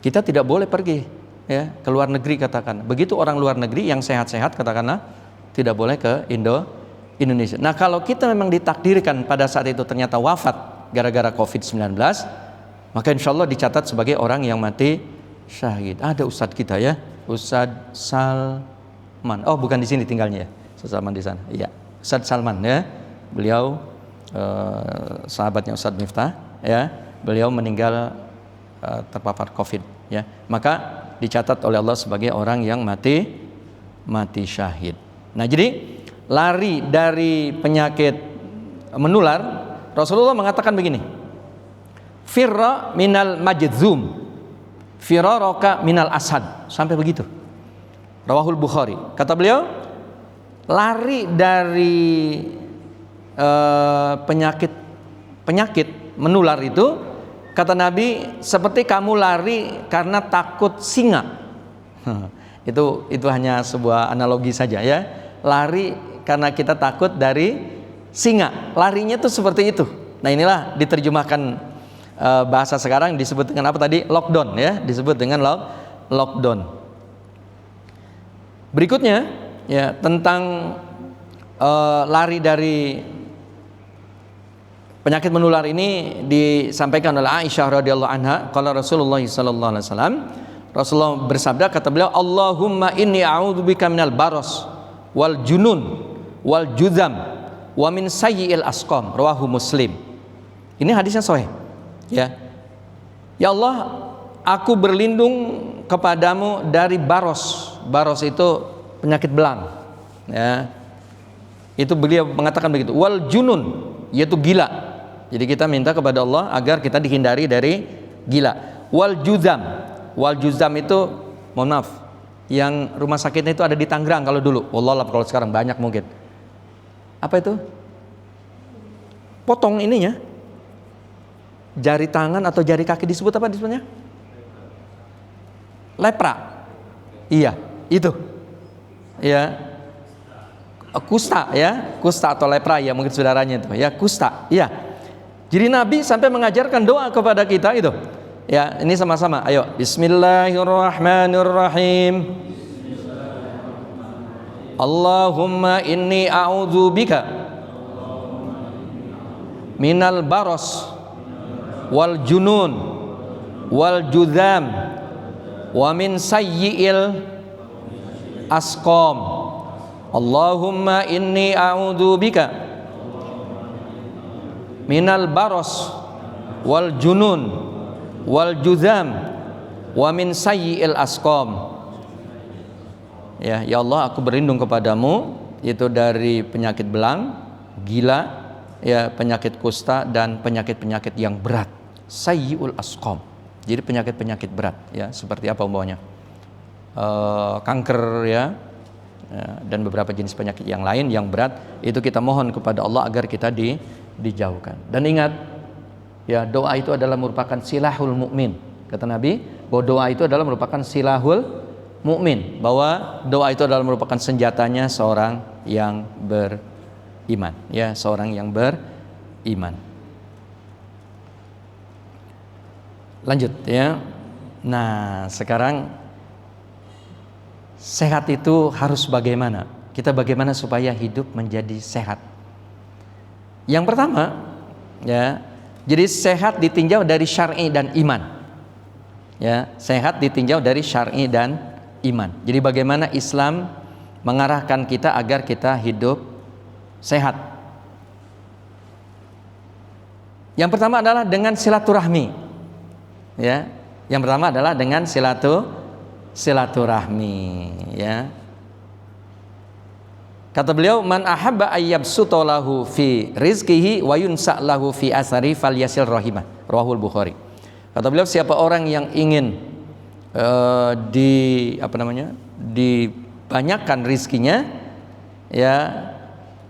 B: kita tidak boleh pergi ya ke luar negeri katakan. Begitu orang luar negeri yang sehat-sehat katakanlah tidak boleh ke Indonesia. Nah, kalau kita memang ditakdirkan pada saat itu ternyata wafat gara-gara COVID-19, maka insya Allah dicatat sebagai orang yang mati syahid. Ada ustadz kita ya, Ustadz Salman. Oh, bukan di sini tinggalnya ya, Ustadz Salman di sana. Iya, Ustadz Salman ya. Beliau sahabatnya Ustadz Miftah ya. Beliau meninggal terpapar COVID ya. Maka dicatat oleh Allah sebagai orang yang mati syahid. Nah, jadi lari dari penyakit menular, Rasulullah mengatakan begini, firra minal majdzum, firaraka minal asad, sampai begitu. Rawahul Bukhari. Kata beliau, lari dari penyakit menular itu, kata Nabi, seperti kamu lari karena takut singa. Itu hanya sebuah analogi saja ya. Lari karena kita takut dari singa. Larinya tuh seperti itu. Nah, inilah diterjemahkan bahasa sekarang disebut dengan apa tadi? Lockdown ya, disebut dengan lockdown. Berikutnya ya tentang lari dari penyakit menular ini disampaikan oleh Aisyah radhiyallahu anha, qala Rasulullah sallallahu alaihi wasallam, Rasulullah bersabda, kata beliau, Allahumma inni a'udzubika minal baros wal junun wal juzam wa min sayyi'il asqam, rawahu Muslim. Ini hadisnya sahih ya. Ya Allah, aku berlindung kepadamu dari baros. Baros itu penyakit belang ya. Itu beliau mengatakan begitu. Wal junun, yaitu gila. Jadi kita minta kepada Allah agar kita dihindari dari gila. Wal juzam. Wal juzam itu, mohon maaf, yang rumah sakitnya itu ada di Tangerang kalau dulu. Wallah, kalau sekarang banyak mungkin. Apa itu? Potong ininya. Jari tangan atau jari kaki disebut apa disebutnya? Lepra. Iya, itu. Ya. Kusta ya, kusta atau lepra ya mungkin saudaranya itu. Ya, kusta. Iya. Jadi Nabi sampai mengajarkan doa kepada kita itu. Ya, ini sama-sama. Ayo, Bismillahirrahmanirrahim. Allahumma inni a'udzubika minal baros wal junun wal juzam wa min sayyi'il asqam. Allahumma inni a'udzubika minal baros wal junun wal juzam wa min sayyi'il asqam. Ya Allah, aku berlindung kepadamu itu dari penyakit belang, gila, ya penyakit kusta dan penyakit-penyakit yang berat. Sayyi'ul asqam. Jadi penyakit-penyakit berat ya, seperti apa umpamanya? Kanker ya, dan beberapa jenis penyakit yang lain yang berat, itu kita mohon kepada Allah agar kita dijauhkan. Dan ingat ya, doa itu adalah merupakan silahul mukmin. Kata Nabi bahwa doa itu adalah merupakan silahul mukmin, bahwa doa itu adalah merupakan senjatanya seorang yang beriman ya, seorang yang beriman. Lanjut ya. Nah, sekarang sehat itu harus bagaimana? Kita bagaimana supaya hidup menjadi sehat? Yang pertama, ya, jadi sehat ditinjau dari syar'i dan iman. Ya, sehat ditinjau dari syar'i dan iman. Jadi bagaimana Islam mengarahkan kita agar kita hidup sehat? Yang pertama adalah dengan silaturahmi. Ya, yang pertama adalah dengan silaturahmi. Ya. Kata beliau, man ahabba ayyabsuta lahu fi rizqihi wa yunsa lahu fi asari falyasil rahimah. Rawahul Bukhari. Kata beliau, siapa orang yang ingin dibanyakan rizkinya, ya,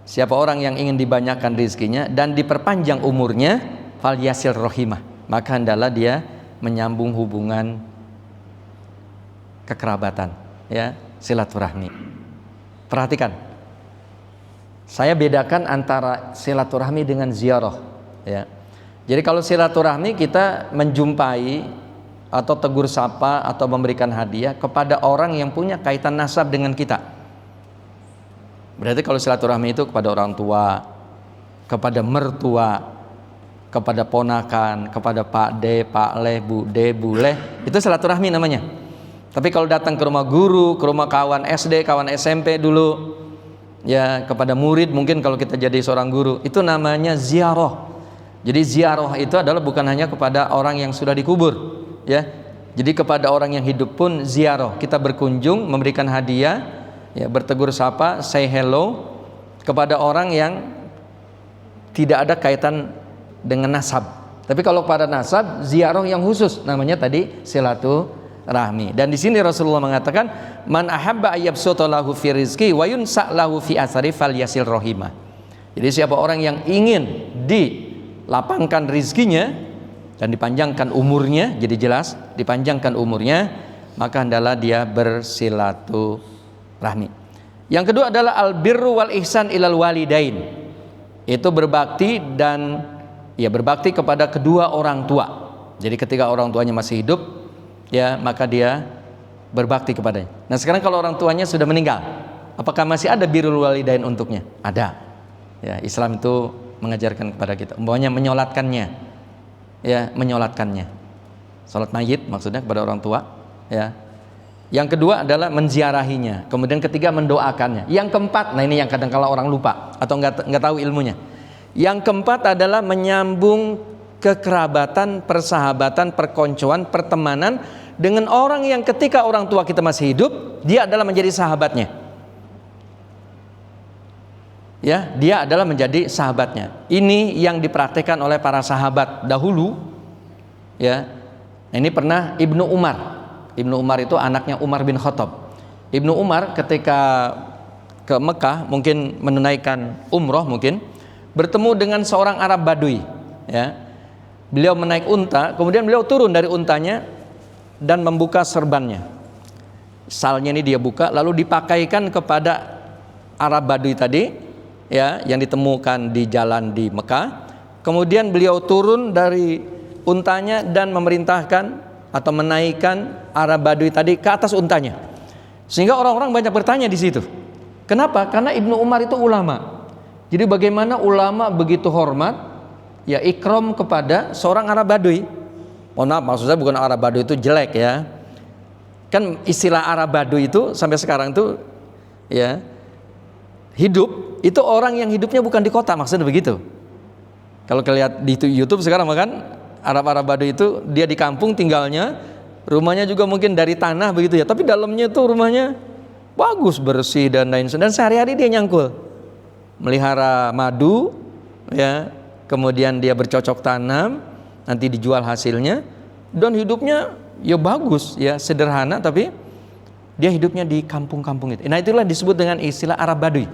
B: siapa orang yang ingin dibanyakan rizkinya dan diperpanjang umurnya, falyasil rahimah, maka hendaklah dia menyambung hubungan kekerabatan, ya, silaturahmi. Perhatikan, saya bedakan antara silaturahmi dengan ziarah, ya. Jadi kalau silaturahmi kita menjumpai atau tegur sapa atau memberikan hadiah kepada orang yang punya kaitan nasab dengan kita. Berarti kalau silaturahmi itu kepada orang tua, kepada mertua, kepada ponakan, kepada Pak D, Pak Leh, Bu D, Bu Leh, itu silaturahmi namanya. Tapi kalau datang ke rumah guru, ke rumah kawan SD, kawan SMP dulu, ya, kepada murid, mungkin kalau kita jadi seorang guru, itu namanya ziarah. Jadi ziarah itu adalah bukan hanya kepada orang yang sudah dikubur, ya. Jadi kepada orang yang hidup pun ziarah. Kita berkunjung, memberikan hadiah, ya, bertegur sapa, say hello kepada orang yang tidak ada kaitan dengan nasab. Tapi kalau pada nasab, ziarah yang khusus namanya tadi silaturahmi. Dan di sini Rasulullah mengatakan, man ahabba ayyabsuta lahu fi rizqi wa yunsa lahu fi asari falyasil rahimah. Jadi siapa orang yang ingin dilapangkan rizkinya dan dipanjangkan umurnya, jadi jelas dipanjangkan umurnya, maka hendaklah dia bersilaturahmi. Yang kedua adalah albirru wal ihsan ilal walidain. Itu berbakti dan ya berbakti kepada kedua orang tua. Jadi ketika orang tuanya masih hidup, ya, maka dia berbakti kepadanya. Nah, sekarang kalau orang tuanya sudah meninggal, apakah masih ada birrul walidain untuknya? Ada. Ya, Islam itu mengajarkan kepada kita, umpamanya menyolatkannya, ya, menyolatkannya, salat mayit maksudnya kepada orang tua, ya. Yang kedua adalah menziarahinya, kemudian ketiga mendoakannya. Yang keempat, nah ini yang kadang kala orang lupa atau nggak tahu ilmunya. Yang keempat adalah menyambung kekerabatan, persahabatan, perkoncoan, pertemanan dengan orang yang ketika orang tua kita masih hidup, dia adalah menjadi sahabatnya. Ya, dia adalah menjadi sahabatnya. Ini yang dipraktikkan oleh para sahabat dahulu. Ya, ini pernah Ibnu Umar. Ibnu Umar itu anaknya Umar bin Khattab. Ibnu Umar ketika ke Mekah, mungkin menunaikan umroh, mungkin bertemu dengan seorang Arab Badui. Ya, beliau menaik unta, kemudian beliau turun dari untanya dan membuka serbannya. Salnya ini dia buka, lalu dipakaikan kepada Arab Badui tadi, ya, yang ditemukan di jalan di Mekah. Kemudian beliau turun dari untanya dan memerintahkan atau menaikkan Arab Badui tadi ke atas untanya. Sehingga orang-orang banyak bertanya di situ. Kenapa? Karena Ibnu Umar itu ulama. Jadi bagaimana ulama begitu hormat, ya, ikram kepada seorang Arab Badui. Mohon maaf, maksud saya bukan Arab Badui itu jelek, ya. Kan istilah Arab Badui itu sampai sekarang itu, ya, hidup itu orang yang hidupnya bukan di kota, maksudnya begitu. Kalau kalian lihat di YouTube sekarang kan Arab-Arab Badui itu dia di kampung tinggalnya, rumahnya juga mungkin dari tanah begitu, ya, tapi dalamnya itu rumahnya bagus, bersih dan lain sebagainya. Dan sehari-hari dia nyangkul, melihara madu, ya, kemudian dia bercocok tanam, nanti dijual hasilnya, dan hidupnya ya bagus, ya, sederhana, tapi dia hidupnya di kampung-kampung itu. Nah, itulah disebut dengan istilah Arab Badui.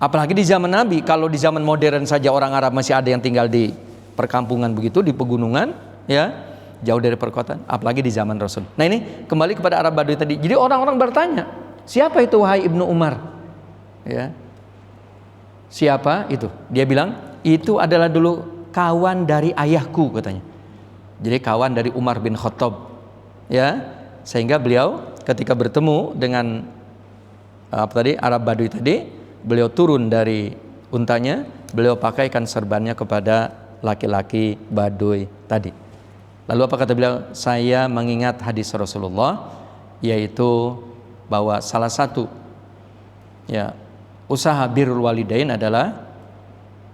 B: Apalagi di zaman Nabi. Kalau di zaman modern saja orang Arab masih ada yang tinggal di perkampungan begitu, di pegunungan, ya, jauh dari perkotaan. Apalagi di zaman Rasul. Nah, ini kembali kepada Arab Badui tadi. Jadi orang-orang bertanya, siapa itu wahai Ibnu Umar? Ya, siapa itu? Dia bilang, itu adalah dulu kawan dari ayahku, katanya. Jadi kawan dari Umar bin Khattab, ya. Sehingga beliau ketika bertemu dengan Arab Badui tadi, beliau turun dari untanya, beliau pakaikan serbannya kepada laki-laki Badui tadi. Lalu apa kata beliau? Saya mengingat hadis Rasulullah, yaitu bahwa salah satu usaha birrul walidain adalah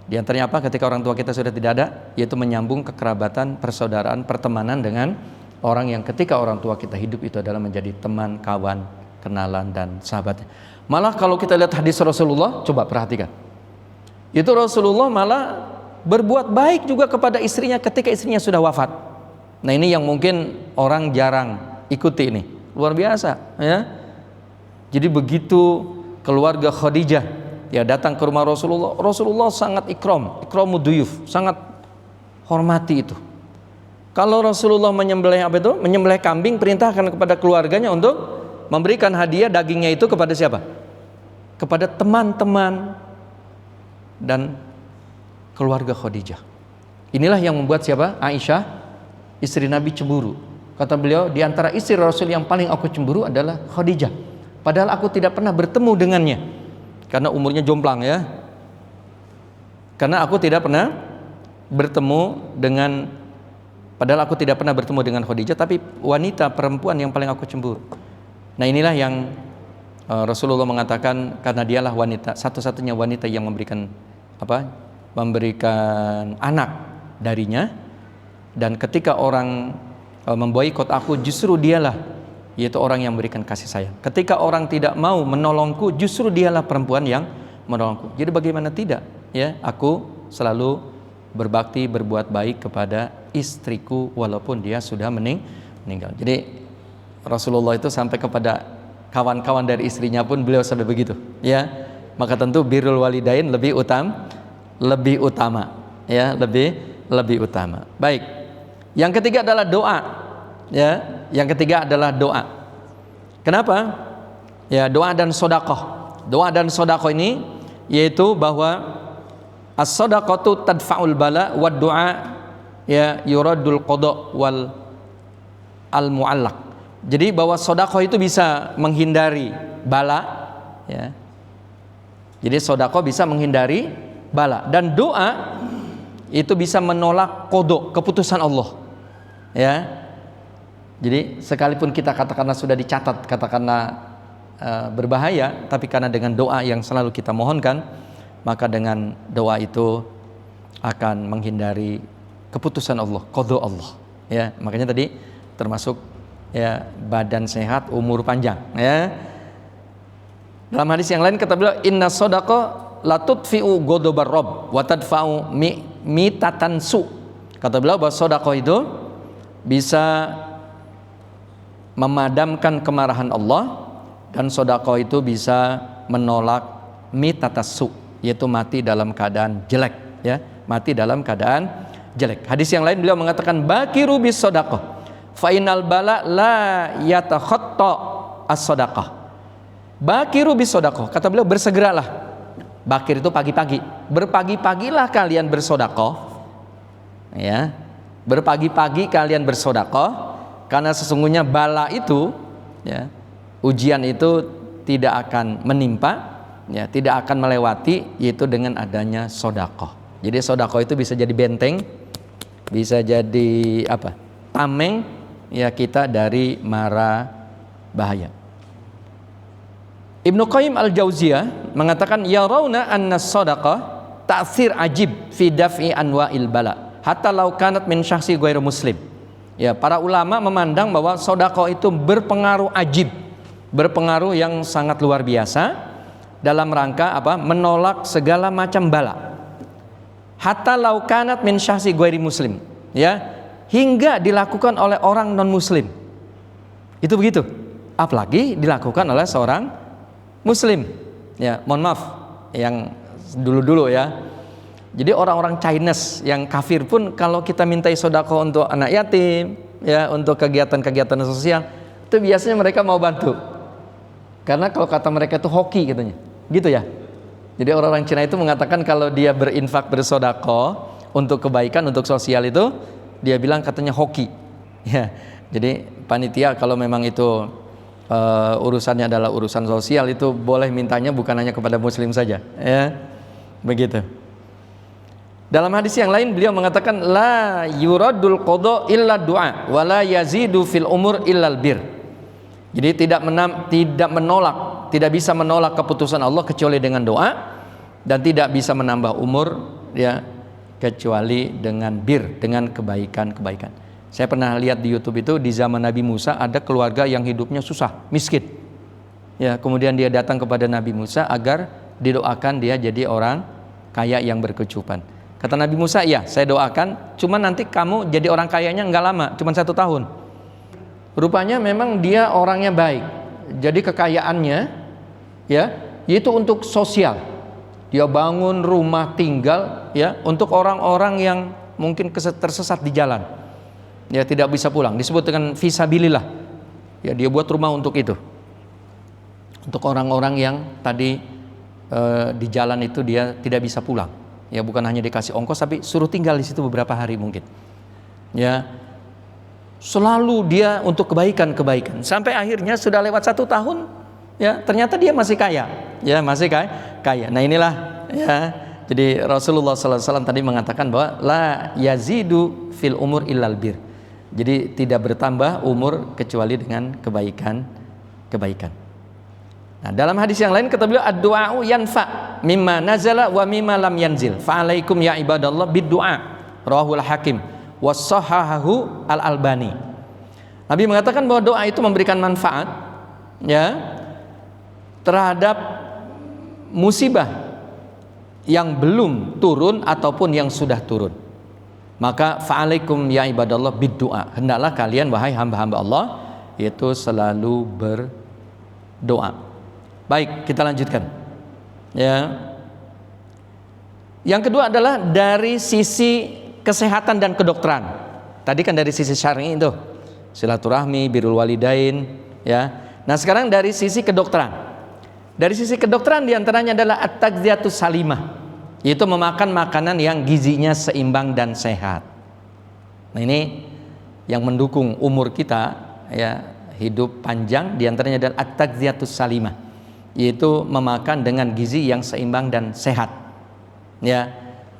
B: di antaranya apa? Ketika orang tua kita sudah tidak ada, yaitu menyambung kekerabatan, persaudaraan, pertemanan dengan orang yang ketika orang tua kita hidup itu adalah menjadi teman, kawan, kenalan dan sahabatnya. Malah kalau kita lihat hadis Rasulullah, coba perhatikan. Itu Rasulullah malah berbuat baik juga kepada istrinya ketika istrinya sudah wafat. Nah, ini yang mungkin orang jarang ikuti ini. Luar biasa, ya. Jadi begitu keluarga Khadijah datang ke rumah Rasulullah, Rasulullah sangat ikramud duyuf, sangat hormati itu. Kalau Rasulullah menyembelih menyembelih kambing, perintahkan kepada keluarganya untuk memberikan hadiah dagingnya itu kepada siapa? Kepada teman-teman dan keluarga Khadijah. Inilah yang membuat siapa? Aisyah, istri Nabi, cemburu. Kata beliau, di antara istri Rasul yang paling aku cemburu adalah Khadijah. Padahal aku tidak pernah bertemu dengannya. Karena umurnya jomplang, ya. Karena aku tidak pernah bertemu dengan, padahal aku tidak pernah bertemu dengan Khadijah, tapi wanita perempuan yang paling aku cemburu. Nah, inilah yang Rasulullah mengatakan, karena dialah wanita, satu-satunya wanita yang memberikan anak darinya. Dan ketika orang memboikot aku, justru dialah, yaitu orang yang memberikan kasih sayang. Ketika orang tidak mau menolongku, justru dialah perempuan yang menolongku. Jadi bagaimana tidak, ya, aku selalu berbakti, berbuat baik kepada istriku walaupun dia sudah meninggal. Jadi Rasulullah itu sampai kepada kawan-kawan dari istrinya pun beliau sampai begitu, ya. Maka tentu birrul walidain lebih utama, ya, lebih utama. Baik. Yang ketiga adalah doa, ya. Yang ketiga adalah doa. Kenapa? Ya, doa dan sedekah. Doa dan sedekah ini yaitu bahwa as-shadaqatu tadfa'ul bala wad du'a ya yuradul qada wal al-mu'allaq. Jadi bahwa sedekah itu bisa menghindari bala, ya. Jadi sedekah bisa menghindari bala, dan doa itu bisa menolak qada, keputusan Allah, ya. Jadi sekalipun kita katakanlah sudah dicatat katakanlah berbahaya, tapi karena dengan doa yang selalu kita mohonkan, maka dengan doa itu akan menghindari keputusan Allah, qada Allah, ya. Makanya tadi termasuk, ya, badan sehat, umur panjang, ya. Dalam hadis yang lain kata beliau, inna shadaqah la tudfi'u ghadabar rabb wa tadfa'u mitatan su. Kata beliau bahwa sedekah itu bisa memadamkan kemarahan Allah, dan sedekah itu bisa menolak mitatasu, yaitu mati dalam keadaan jelek, ya, mati dalam keadaan jelek. Hadis yang lain beliau mengatakan bakiru bis sedekah fa innal bala la yatakhatta as-sedekah. Bakiru bis sedekah, kata beliau bersegeralah. Bakir itu pagi-pagi, berpagi-pagilah kalian bersedekah, ya. Berpagi-pagi kalian bersedekah, karena sesungguhnya bala itu, ya, ujian itu tidak akan menimpa, ya, tidak akan melewati, yaitu dengan adanya sedekah. Jadi sedekah itu bisa jadi benteng, bisa jadi tameng, ya, kita dari mara bahaya. Ibnu Qayyim al-Jauziyah mengatakan yarawna anna sadaqah ta'thir ajib fi daf'i anwa'il bala hatta law kanat min syakhsi ghairu muslim. Ya, para ulama memandang bahwa sedekah itu berpengaruh ajib, berpengaruh yang sangat luar biasa dalam rangka menolak segala macam bala. Hatta law kanat min syakhsi ghairu muslim, ya, hingga dilakukan oleh orang non muslim. Itu begitu. Apalagi dilakukan oleh seorang muslim, ya. Mohon maaf yang dulu-dulu, ya. Jadi orang-orang Chinese yang kafir pun kalau kita mintai sedekah untuk anak yatim, ya, untuk kegiatan-kegiatan sosial, itu biasanya mereka mau bantu. Karena kalau kata mereka itu hoki katanya. Gitu, ya. Jadi orang-orang Cina itu mengatakan kalau dia berinfak, bersedekah untuk kebaikan, untuk sosial itu, dia bilang katanya hoki. Ya. Jadi panitia kalau memang itu urusannya adalah urusan sosial, itu boleh mintanya bukan hanya kepada muslim saja, ya. Begitu. Dalam hadis yang lain beliau mengatakan la yuradul qada illa du'a wa la yazidu fil umur illal bir. Jadi tidak menolak, tidak bisa menolak keputusan Allah kecuali dengan doa, dan tidak bisa menambah umur ya kecuali dengan bir, dengan kebaikan-kebaikan. Saya pernah lihat di YouTube itu di zaman Nabi Musa ada keluarga yang hidupnya susah, miskin. Ya, kemudian dia datang kepada Nabi Musa agar didoakan dia jadi orang kaya yang berkecukupan. Kata Nabi Musa, ya saya doakan, cuma nanti kamu jadi orang kayanya nggak lama, cuma 1 tahun. Rupanya memang dia orangnya baik, jadi kekayaannya ya itu untuk sosial. Dia bangun rumah tinggal ya untuk orang-orang yang mungkin tersesat di jalan, ya tidak bisa pulang, disebut dengan fisabilillah. Ya, dia buat rumah untuk itu, untuk orang-orang yang tadi di jalan itu dia tidak bisa pulang. Ya, bukan hanya dikasih ongkos tapi suruh tinggal di situ beberapa hari mungkin. Ya, selalu dia untuk kebaikan-kebaikan sampai akhirnya sudah lewat 1 tahun, ya ternyata dia masih kaya, ya masih kaya. Nah inilah ya. Jadi Rasulullah SAW tadi mengatakan bahwa la yazidu fil umur illal bir. Jadi tidak bertambah umur kecuali dengan kebaikan. Nah, dalam hadis yang lain kata beliau ad-du'a'u yanfa mimma nazala wa mimma lam yanzil. Fa'alaikum ya ibadallah bid-du'a. Rawahul Hakim wa sahahahu al-Albani. Nabi mengatakan bahwa doa itu memberikan manfaat ya terhadap musibah yang belum turun ataupun yang sudah turun. Maka fa'alaikum ya ibadallah bid-du'a. Hendaklah kalian wahai hamba-hamba Allah itu selalu berdoa. Baik, kita lanjutkan. Ya. Yang kedua adalah dari sisi kesehatan dan kedokteran. Tadi kan dari sisi syar'i itu, silaturahmi, birrul walidain, ya. Nah, sekarang dari sisi kedokteran. Dari sisi kedokteran diantaranya adalah at-taghziyatus salimah, yaitu memakan makanan yang gizinya seimbang dan sehat. Nah, ini yang mendukung umur kita, ya, hidup panjang, diantaranya adalah at-taghziyatus salimah, yaitu memakan dengan gizi yang seimbang dan sehat. Ya,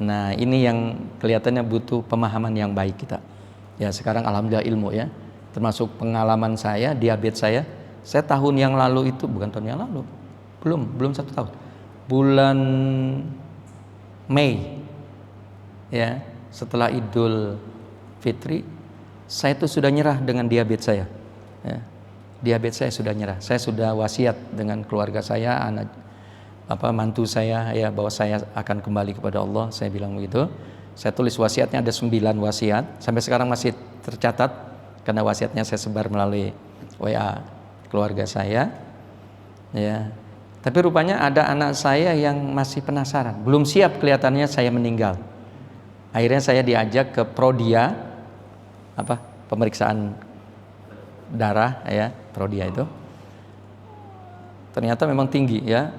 B: nah ini yang kelihatannya butuh pemahaman yang baik kita. Ya sekarang alhamdulillah ilmu ya, termasuk pengalaman saya, diabetes saya tahun yang lalu itu, bukan tahun yang lalu, belum 1 tahun, bulan Mei, ya setelah Idul Fitri, saya itu sudah nyerah dengan diabetes saya. Ya. Diabetes saya sudah nyerah. Saya sudah wasiat dengan keluarga saya, mantu saya ya bahwa saya akan kembali kepada Allah. Saya bilang begitu. Saya tulis wasiatnya ada 9 wasiat. Sampai sekarang masih tercatat karena wasiatnya saya sebar melalui WA keluarga saya. Ya. Tapi rupanya ada anak saya yang masih penasaran. Belum siap kelihatannya saya meninggal. Akhirnya saya diajak ke Prodia, pemeriksaan darah ya, Prodia itu. Ternyata memang tinggi ya.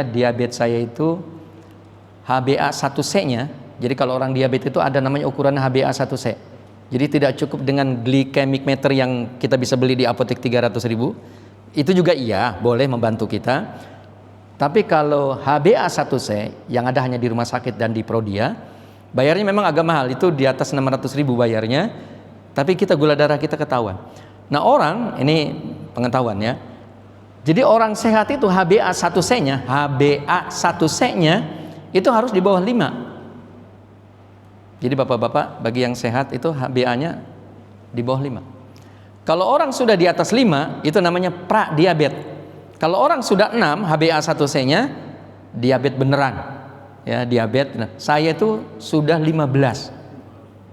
B: Diabetes saya itu HbA1c-nya. Jadi kalau orang diabetes itu ada namanya ukuran HbA1c. Jadi tidak cukup dengan glycemic meter yang kita bisa beli di apotek 300.000. Itu juga iya, boleh membantu kita. Tapi kalau HbA1c yang ada hanya di rumah sakit dan di Prodia, bayarnya memang agak mahal, itu di atas 600.000 bayarnya. Tapi kita gula darah kita ketahuan. Nah orang, ini pengetahuan ya, jadi orang sehat itu HbA1c-nya itu harus di bawah 5. Jadi bapak-bapak bagi yang sehat itu HbA-nya di bawah 5. Kalau orang sudah di atas 5 itu namanya pradiabetes. Kalau orang sudah 6 HbA1c-nya diabetes beneran. Ya, diabetes. Nah, saya itu sudah 15.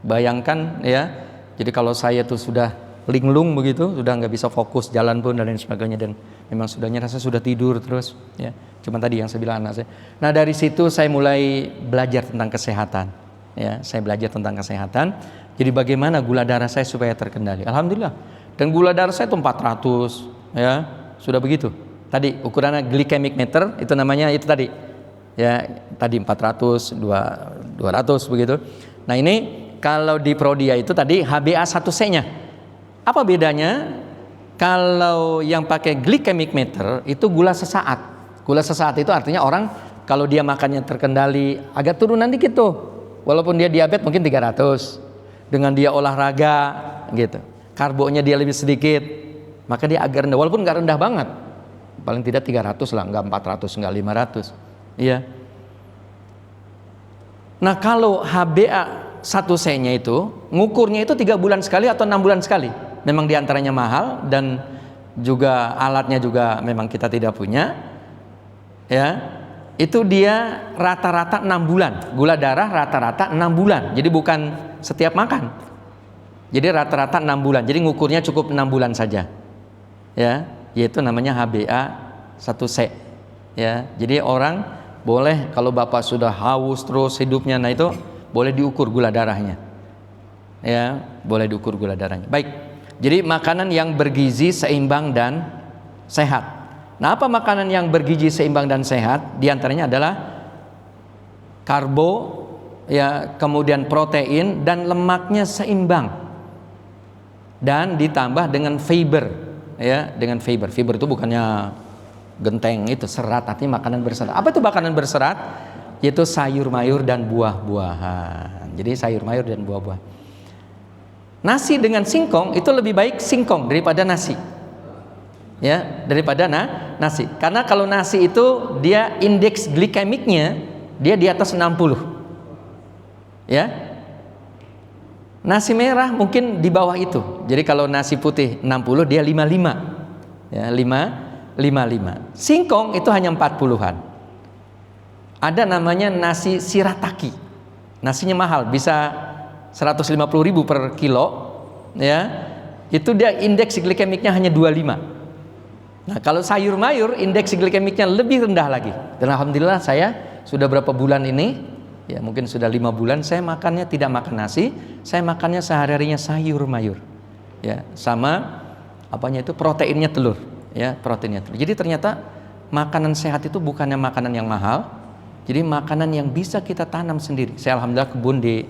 B: Bayangkan ya. Jadi kalau saya itu sudah linglung begitu, sudah nggak bisa fokus jalan pun dan lain sebagainya, dan memang sudah nyerah, saya sudah tidur terus ya. Cuma tadi yang saya bilang anak saya. Nah dari situ saya mulai belajar tentang kesehatan ya, saya belajar tentang kesehatan. Jadi bagaimana gula darah saya supaya terkendali. Alhamdulillah. Dan gula darah saya itu 400 ya, sudah begitu. Tadi ukurannya glycemic meter itu namanya itu tadi. Ya, tadi 400, 200 begitu. Nah, ini kalau di Prodia itu tadi HbA1c-nya. Apa bedanya? Kalau yang pakai glycemic meter itu gula sesaat. Gula sesaat itu artinya orang kalau dia makannya terkendali agak turunan dikit tuh. Walaupun dia diabetes mungkin 300. Dengan dia olahraga gitu. Karbonya dia lebih sedikit, maka dia agak rendah. Walaupun nggak rendah banget. Paling tidak 300 lah, nggak 400, nggak 500. Iya. Nah, kalau HbA1c-nya itu ngukurnya itu 3 bulan sekali atau 6 bulan sekali. Memang diantaranya mahal dan juga alatnya juga memang kita tidak punya. Ya, itu dia rata-rata 6 bulan. Gula darah rata-rata 6 bulan. Jadi bukan setiap makan. Jadi rata-rata 6 bulan. Jadi ngukurnya cukup 6 bulan saja. Ya, yaitu namanya HbA1c. Ya, jadi orang boleh kalau Bapak sudah haus terus hidupnya, nah itu boleh diukur gula darahnya. Ya, boleh diukur gula darahnya. Baik. Jadi makanan yang bergizi, seimbang dan sehat. Nah, apa makanan yang bergizi, seimbang dan sehat? Di antaranya adalah karbo, ya, kemudian protein dan lemaknya seimbang. Dan ditambah dengan fiber, ya, dengan fiber. Fiber itu bukannya genteng, itu serat, artinya makanan berserat. Apa itu makanan berserat? Yaitu sayur mayur dan buah-buahan. Jadi sayur mayur dan buah-buahan. Nasi dengan singkong itu lebih baik singkong daripada nasi. Ya, daripada nasi. Karena kalau nasi itu dia indeks glikemiknya dia di atas 60. Ya. Nasi merah mungkin di bawah itu. Jadi kalau nasi putih 60 dia 55. Ya, 55. Singkong itu hanya 40-an. Ada namanya nasi shirataki. Nasinya mahal, bisa 150.000 per kilo, ya. Itu dia indeks glikemiknya hanya 25. Nah, kalau sayur mayur indeks glikemiknya lebih rendah lagi. Dan alhamdulillah saya sudah berapa bulan ini, ya mungkin sudah 5 bulan saya makannya tidak makan nasi, saya makannya sehari-harinya sayur mayur. Ya, sama apanya itu proteinnya telur, ya, proteinnya telur. Jadi ternyata makanan sehat itu bukannya makanan yang mahal, jadi makanan yang bisa kita tanam sendiri. Saya alhamdulillah kebun di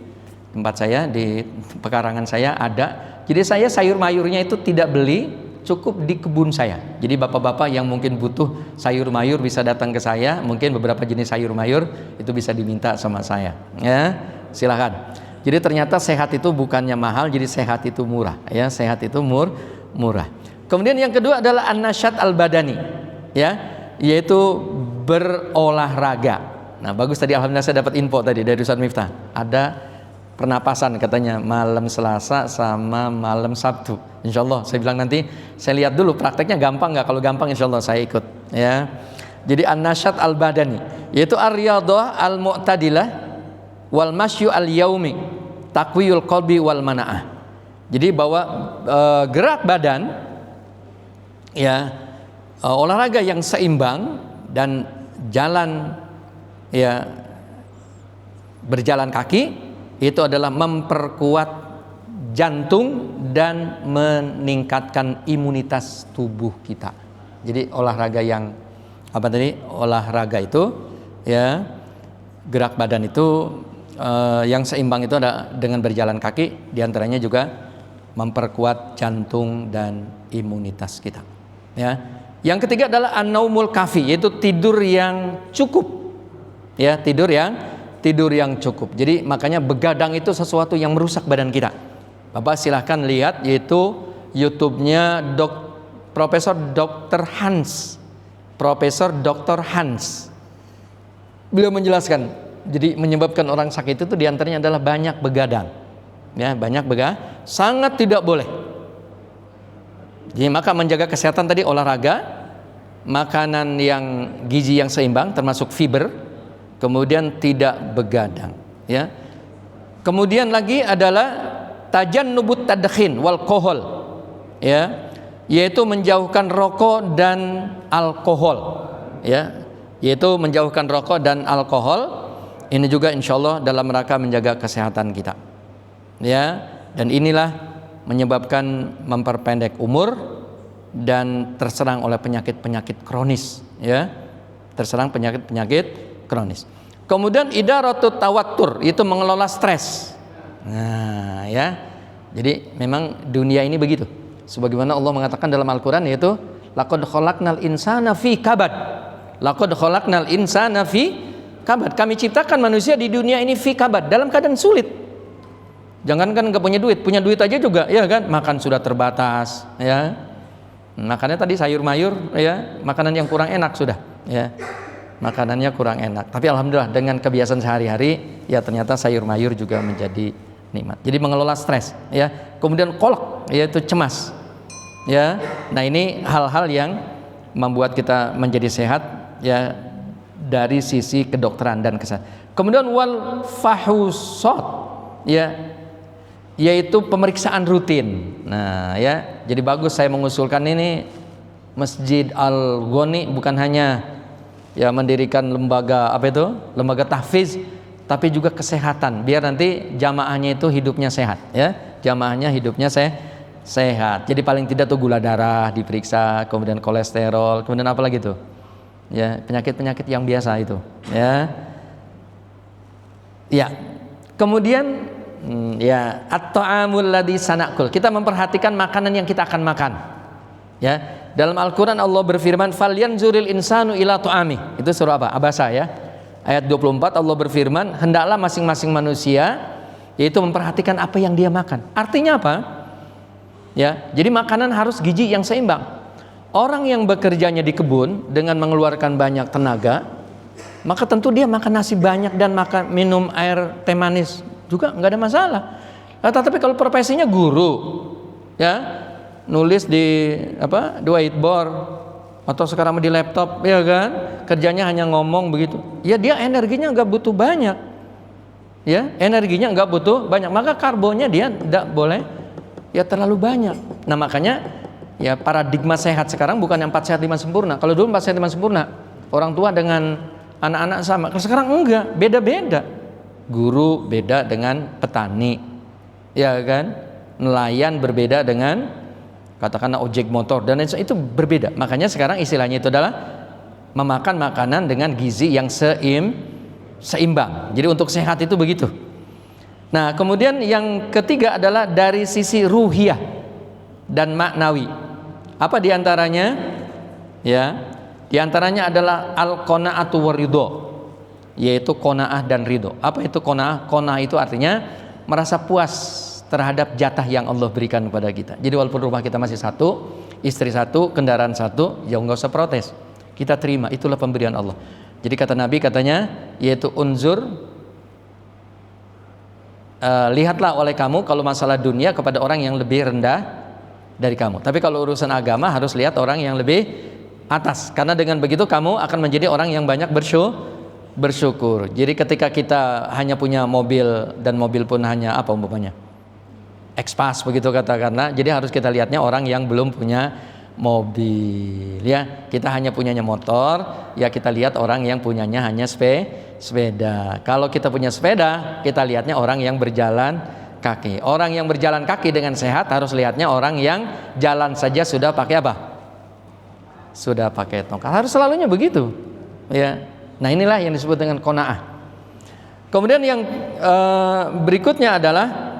B: tempat saya, di pekarangan saya ada. Jadi saya sayur mayurnya itu tidak beli, cukup di kebun saya. Jadi bapak-bapak yang mungkin butuh sayur mayur bisa datang ke saya. Mungkin beberapa jenis sayur mayur itu bisa diminta sama saya. Ya, silakan. Jadi ternyata sehat itu bukannya mahal, jadi sehat itu murah. Ya, sehat itu murah. Kemudian yang kedua adalah an-nasyat al-badani. Ya, yaitu berolahraga. Nah, bagus tadi alhamdulillah saya dapat info tadi dari Ustaz Miftah. Ada pernapasan katanya malam Selasa sama malam Sabtu. Insyaallah saya bilang nanti saya lihat dulu prakteknya gampang nggak. Kalau gampang insyaallah saya ikut. Ya. Jadi an-nasyat al-badani yaitu ar-riyadhah al-mu'tadilah wal masyu al-yaumi taqwiyul qalbi wal mana'ah. Jadi bahwa gerak badan, ya, olahraga yang seimbang dan jalan, ya, berjalan kaki itu adalah memperkuat jantung dan meningkatkan imunitas tubuh kita. Jadi olahraga yang apa tadi? Olahraga itu, ya, gerak badan itu yang seimbang itu ada dengan berjalan kaki, diantaranya juga memperkuat jantung dan imunitas kita. Ya. Yang ketiga adalah an-naumul kafi, yaitu tidur yang cukup. Ya, tidur yang cukup. Jadi makanya begadang itu sesuatu yang merusak badan kita. Bapak silahkan lihat yaitu YouTube-nya Profesor Dr. Hans. Profesor Dr. Hans. Beliau menjelaskan, jadi menyebabkan orang sakit itu diantaranya adalah banyak begadang. Ya, banyak begadang, sangat tidak boleh. Jadi maka menjaga kesehatan tadi olahraga, makanan yang gizi yang seimbang termasuk fiber, kemudian tidak begadang, ya. Kemudian lagi adalah tajannubut tadkhin wal kohol, ya, yaitu menjauhkan rokok dan alkohol, ya, yaitu menjauhkan rokok dan alkohol. Ini juga insyaallah dalam rangka menjaga kesehatan kita, ya. Dan inilah menyebabkan memperpendek umur dan terserang oleh penyakit-penyakit kronis, ya, terserang penyakit-penyakit kronis. Kemudian idaratut tawattur, itu mengelola stres. Nah, ya. Jadi memang dunia ini begitu. Sebagaimana Allah mengatakan dalam Al-Qur'an, yaitu laqad khalaqnal insana fi kabad. Laqad khalaqnal insana fi kabad. Kami ciptakan manusia di dunia ini fi kabad, dalam keadaan sulit. Jangankan nggak punya duit aja juga, ya kan? Makan sudah terbatas, ya. Makannya tadi sayur mayur, ya, makanan yang kurang enak sudah, ya. Makanannya kurang enak. Tapi alhamdulillah dengan kebiasaan sehari-hari, ya ternyata sayur mayur juga menjadi nikmat. Jadi mengelola stres, ya. Kemudian kolak, yaitu cemas, ya. Nah ini hal-hal yang membuat kita menjadi sehat, ya, dari sisi kedokteran dan kesehatan. Kemudian wal fahusat, ya, yaitu pemeriksaan rutin. Nah, ya, jadi bagus saya mengusulkan ini Masjid Al-Ghani bukan hanya ya mendirikan lembaga lembaga tahfiz, tapi juga kesehatan, biar nanti jamaahnya itu hidupnya sehat, ya, jamaahnya hidupnya sehat. Jadi paling tidak tuh gula darah diperiksa, kemudian kolesterol, kemudian apa lagi tuh, ya, penyakit-penyakit yang biasa itu, ya, ya. Kemudian ya, at-ta'amul ladzi sanakul, kita memperhatikan makanan yang kita akan makan, ya. Dalam Al-Qur'an Allah berfirman falyanzuril insanu ila ta'ami. Itu surah apa? Abasa, ya. Ayat 24 Allah berfirman, hendaklah masing-masing manusia yaitu memperhatikan apa yang dia makan. Artinya apa? Ya, jadi makanan harus gizi yang seimbang. Orang yang bekerjanya di kebun dengan mengeluarkan banyak tenaga, maka tentu dia makan nasi banyak dan minum air teh manis juga nggak ada masalah. Tetapi kalau profesinya guru, ya, nulis di whiteboard atau sekarang di laptop, ya kan, kerjanya hanya ngomong begitu, ya dia energinya nggak butuh banyak, ya, energinya nggak butuh banyak, maka karbonnya dia tidak boleh ya terlalu banyak. Nah makanya ya paradigma sehat sekarang bukan yang 4 sehat 5 sempurna. Kalau dulu 4 sehat 5 sempurna, orang tua dengan anak-anak sama. Kalau sekarang enggak, beda-beda. Guru beda dengan petani, ya kan, nelayan berbeda dengan katakanlah ojek motor, dan itu berbeda. Makanya sekarang istilahnya itu adalah memakan makanan dengan gizi yang seimbang. Jadi untuk sehat itu begitu. Nah kemudian yang ketiga adalah dari sisi ruhiyah dan maknawi. Apa diantaranya? Ya, diantaranya adalah al-qanaatu waridho, yaitu qanaah dan ridho. Apa itu qanaah? Qanaah itu artinya merasa puas terhadap jatah yang Allah berikan kepada kita. Jadi walaupun rumah kita masih satu, istri satu, kendaraan satu, ya nggak usah protes, kita terima, itulah pemberian Allah. Jadi kata Nabi katanya, yaitu unzur, lihatlah oleh kamu kalau masalah dunia kepada orang yang lebih rendah dari kamu. Tapi kalau urusan agama harus lihat orang yang lebih atas, karena dengan begitu kamu akan menjadi orang yang banyak bersyukur. Jadi ketika kita hanya punya mobil, dan mobil pun hanya apa umpamanya X-Pass begitu katakanlah, jadi harus kita lihatnya orang yang belum punya mobil, ya. Kita hanya punyanya motor, ya kita lihat orang yang punyanya hanya sepeda. Kalau kita punya sepeda, kita lihatnya orang yang berjalan kaki. Orang yang berjalan kaki dengan sehat harus lihatnya orang yang jalan saja sudah pakai apa? Sudah pakai tongkat. Harus selalunya begitu, ya. Nah inilah yang disebut dengan qanaah. Kemudian yang berikutnya adalah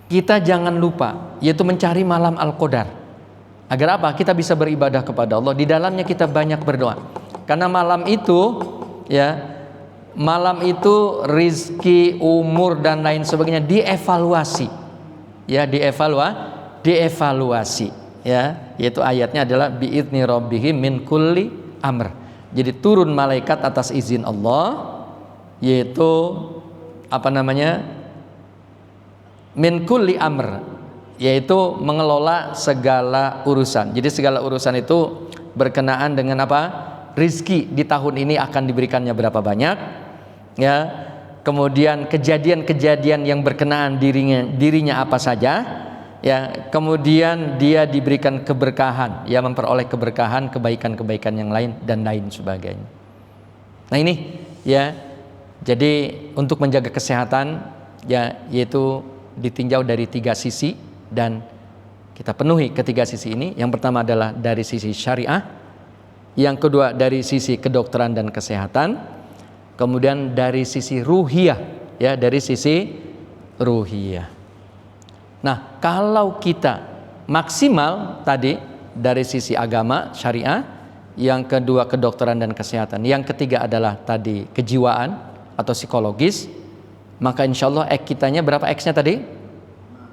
B: kita jangan lupa, yaitu mencari malam Al-Qadar. Agar apa? Kita bisa beribadah kepada Allah. Di dalamnya kita banyak berdoa. Karena malam itu, ya, malam itu rizki, umur dan lain sebagainya dievaluasi. Ya, dievaluasi. Ya, yaitu ayatnya adalah bi'idzni rabbihim min kulli amr. Jadi turun malaikat atas izin Allah, yaitu min kulli amr, yaitu mengelola segala urusan. Jadi segala urusan itu berkenaan dengan apa? Rizki di tahun ini akan diberikannya berapa banyak, ya. Kemudian kejadian-kejadian yang berkenaan dirinya apa saja, ya. Kemudian dia diberikan keberkahan, ya, memperoleh keberkahan, kebaikan-kebaikan yang lain dan lain sebagainya. Nah ini, ya. Jadi untuk menjaga kesehatan, ya, yaitu ditinjau dari 3 sisi, dan kita penuhi ketiga sisi ini. Yang pertama adalah dari sisi syariah, yang kedua dari sisi kedokteran dan kesehatan, kemudian dari sisi ruhiyah, ya, dari sisi ruhiyah. Nah, kalau kita maksimal tadi dari sisi agama syariah, yang kedua kedokteran dan kesehatan, yang ketiga adalah tadi kejiwaan atau psikologis, maka insya Allah kitanya berapa X-nya tadi?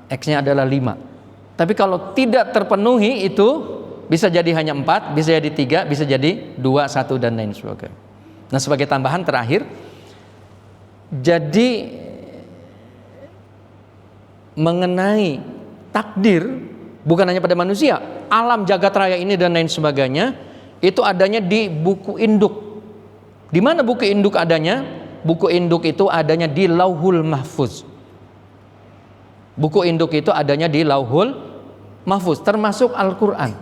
B: X-nya adalah 5. Tapi kalau tidak terpenuhi itu bisa jadi hanya 4, bisa jadi 3, bisa jadi 2, 1 dan lain sebagainya. Nah, sebagai tambahan terakhir, jadi mengenai takdir bukan hanya pada manusia, alam jagat raya ini dan lain sebagainya itu adanya di buku induk. Di mana buku induk adanya? Buku induk itu adanya di Lauhul Mahfuz. Buku induk itu adanya di Lauhul Mahfuz, termasuk Al-Quran.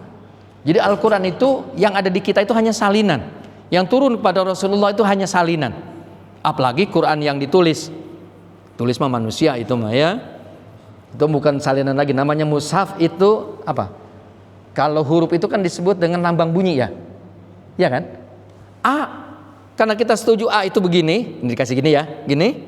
B: Jadi Al-Quran itu yang ada di kita itu hanya salinan. Yang turun kepada Rasulullah itu hanya salinan. Apalagi Quran yang ditulis mah manusia itu mah ya. Itu bukan salinan lagi, namanya mushaf itu apa? Kalau huruf itu kan disebut dengan lambang bunyi ya. Ya kan? A, karena kita setuju A itu begini, ini dikasih gini ya, gini.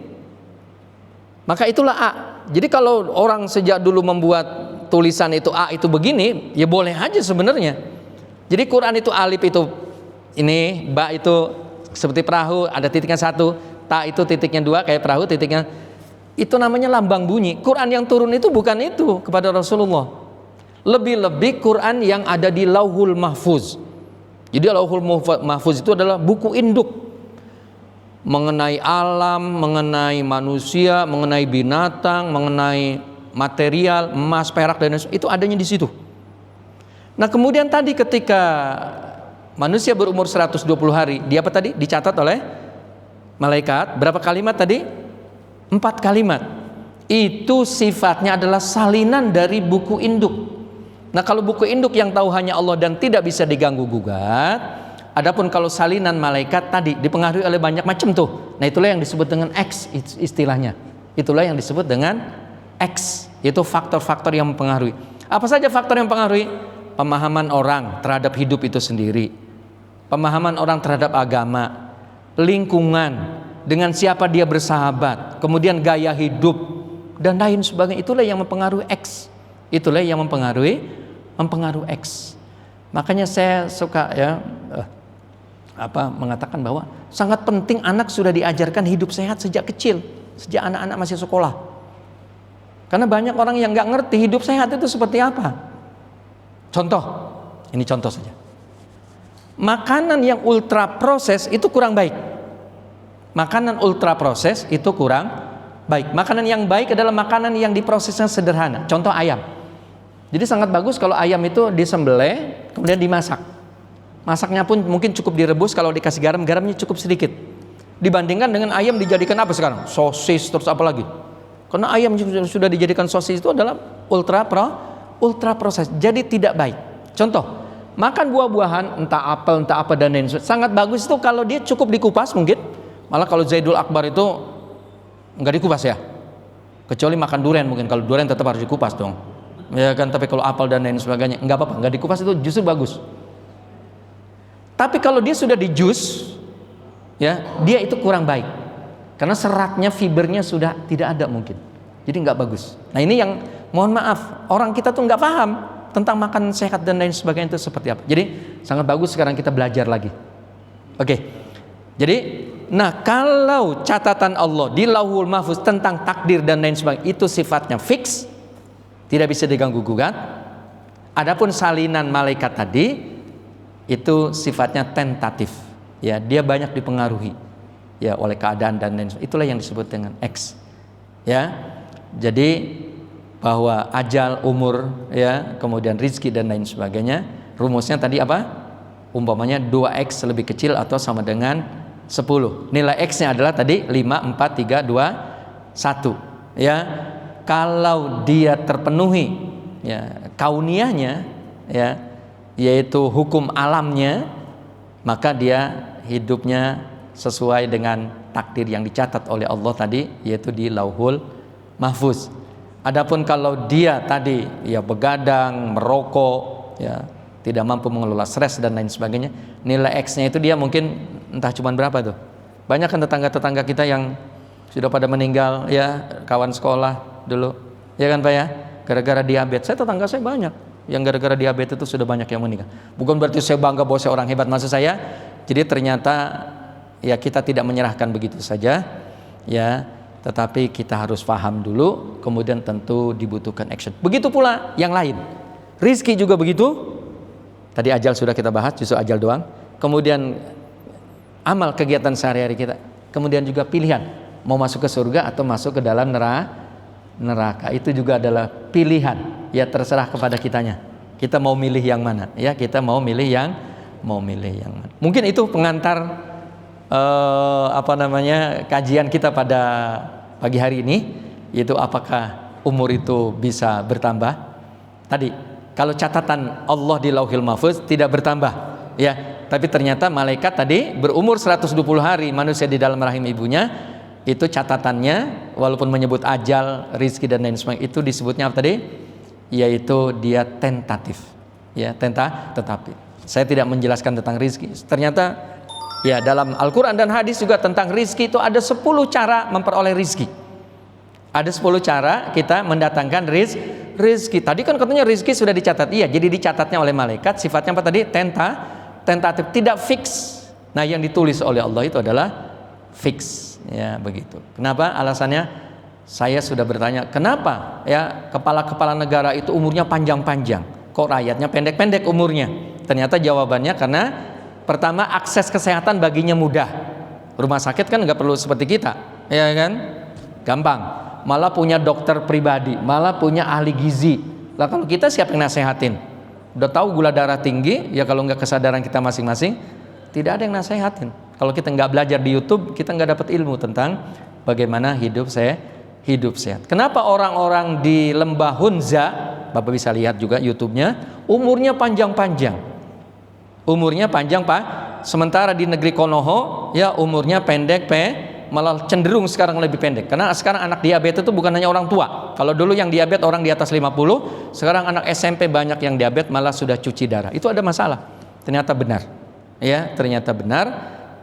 B: Maka itulah A. Jadi kalau orang sejak dulu membuat tulisan itu A itu begini, ya boleh aja sebenarnya. Jadi Quran itu alif itu ini, ba itu seperti perahu, ada titiknya 1, ta itu titiknya 2 kayak perahu titiknya. Itu namanya lambang bunyi. Quran yang turun itu bukan itu kepada Rasulullah. Lebih-lebih Quran yang ada di Lauhul Mahfuz. Jadi Lauhul Mahfuz itu adalah buku induk mengenai alam, mengenai manusia, mengenai binatang, mengenai material, emas, perak dan itu adanya di situ. Nah, kemudian tadi ketika manusia berumur 120 hari, dia apa tadi? Dicatat oleh malaikat. Berapa kalimat tadi? 4 kalimat. Itu sifatnya adalah salinan dari buku induk. Nah, kalau buku induk yang tahu hanya Allah dan tidak bisa diganggu gugat. Adapun kalau salinan malaikat tadi dipengaruhi oleh banyak macam tuh. Nah, itulah yang disebut dengan X istilahnya. Itulah yang disebut dengan X. Itu faktor-faktor yang mempengaruhi. Apa saja faktor yang mempengaruhi? Pemahaman orang terhadap hidup itu sendiri. Pemahaman orang terhadap agama, lingkungan, dengan siapa dia bersahabat, kemudian gaya hidup dan lain sebagainya. Itulah yang mempengaruhi X. Itulah yang mempengaruhi X. Makanya saya suka ya mengatakan bahwa sangat penting anak sudah diajarkan hidup sehat sejak kecil, sejak anak-anak masih sekolah. Karena banyak orang yang nggak ngerti hidup sehat itu seperti apa. Contoh, ini contoh saja. Makanan yang ultra proses itu kurang baik. Makanan ultra proses itu kurang baik. Makanan yang baik adalah makanan yang diprosesnya sederhana. Contoh ayam. Jadi sangat bagus kalau ayam itu disembelih kemudian dimasak. Masaknya pun mungkin cukup direbus, kalau dikasih garam, garamnya cukup sedikit. Dibandingkan dengan ayam dijadikan apa sekarang? Sosis terus apa lagi? Karena ayam sudah dijadikan sosis itu adalah ultra proses. Jadi tidak baik. Contoh, makan buah-buahan entah apel entah apa dan lain sebagainya. Sangat bagus itu kalau dia cukup dikupas mungkin. Malah kalau Zaidul Akbar itu enggak dikupas ya. Kecuali makan durian mungkin. Kalau durian tetap harus dikupas dong. Ya kan, tapi kalau apel dan lain sebagainya enggak apa-apa, enggak dikupas itu justru bagus. Tapi kalau dia sudah di jus, ya, dia itu kurang baik. Karena seratnya, fibernya sudah tidak ada mungkin. Jadi enggak bagus. Nah, ini yang mohon maaf, orang kita tuh enggak paham tentang makan sehat dan lain sebagainya itu seperti apa. Jadi sangat bagus sekarang kita belajar lagi. Oke. Jadi nah, kalau catatan Allah di Lauhul Mahfuz tentang takdir dan lain sebagainya itu sifatnya fix, tidak bisa diganggu gugat. Adapun salinan malaikat tadi itu sifatnya tentatif. Ya, dia banyak dipengaruhi ya oleh keadaan dan lain sebagainya. Itulah yang disebut dengan X. Ya. Jadi bahwa ajal, umur, ya, kemudian rizki dan lain sebagainya, rumusnya tadi apa? Umpamanya 2X lebih kecil atau sama dengan 10. Nilai X-nya adalah tadi 5, 4, 3, 2, 1. Ya. Kalau dia terpenuhi ya kauniyahnya ya, yaitu hukum alamnya, maka dia hidupnya sesuai dengan takdir yang dicatat oleh Allah tadi, yaitu di Lauhul Mahfuz. Adapun kalau dia tadi ya begadang, merokok, ya, tidak mampu mengelola stres dan lain sebagainya, nilai X-nya itu dia mungkin entah cuma berapa tuh. Banyak kan tetangga-tetangga kita yang sudah pada meninggal ya, kawan sekolah dulu, ya kan Pak ya, gara-gara diabetes. Tetangga saya banyak yang gara-gara diabetes itu sudah banyak yang meninggal. Bukan berarti saya bangga bahwa saya orang hebat, maksud saya, jadi ternyata ya kita tidak menyerahkan begitu saja, ya, tetapi kita harus paham dulu, kemudian tentu dibutuhkan action. Begitu pula yang lain, rizki juga begitu. Tadi ajal sudah kita bahas, justru ajal doang. Kemudian amal kegiatan sehari-hari kita. Kemudian juga pilihan, mau masuk ke surga atau masuk ke dalam neraka. Itu juga adalah pilihan. Ya terserah kepada kitanya. Kita mau milih yang mana? Ya kita mau milih yang mana. Mungkin itu pengantar kajian kita pada pagi hari ini, yaitu apakah umur itu bisa bertambah. Tadi kalau catatan Allah di Lauhil Mahfuz tidak bertambah, ya, tapi ternyata malaikat tadi berumur 120 hari manusia di dalam rahim ibunya, itu catatannya walaupun menyebut ajal, rizki dan lain sebagainya, itu disebutnya apa tadi? Yaitu dia tentatif, ya, tetapi saya tidak menjelaskan tentang rizki. Ternyata ya dalam Al-Quran dan hadis juga tentang rizki itu ada 10 cara memperoleh rizki. Ada 10 cara kita mendatangkan rizki. Tadi kan katanya rizki sudah dicatat. Iya, jadi dicatatnya oleh malaikat. Sifatnya apa tadi? Tentatif, tidak fix. Nah, yang ditulis oleh Allah itu adalah fix. Ya, begitu. Kenapa? Alasannya saya sudah bertanya, kenapa ya kepala-kepala negara itu umurnya panjang-panjang? Kok rakyatnya pendek-pendek umurnya? Ternyata jawabannya karena pertama, akses kesehatan baginya mudah. Rumah sakit kan nggak perlu seperti kita, ya kan? Gampang. Malah punya dokter pribadi, malah punya ahli gizi. Lah kalau kita siapa yang nasehatin? Udah tahu gula darah tinggi, ya kalau nggak kesadaran kita masing-masing, tidak ada yang nasehatin. Kalau kita nggak belajar di YouTube, kita nggak dapat ilmu tentang bagaimana hidup sehat. Kenapa orang-orang di lembah Hunza, Bapak bisa lihat juga YouTube-nya, umurnya panjang-panjang. Umurnya panjang Pak. Sementara di negeri Konoha, ya umurnya pendek malah cenderung sekarang lebih pendek. Karena sekarang anak diabetes itu bukan hanya orang tua. Kalau dulu yang diabetes orang di atas 50, sekarang anak SMP banyak yang diabetes malah sudah cuci darah. Itu ada masalah. Ternyata benar. Ya, ternyata benar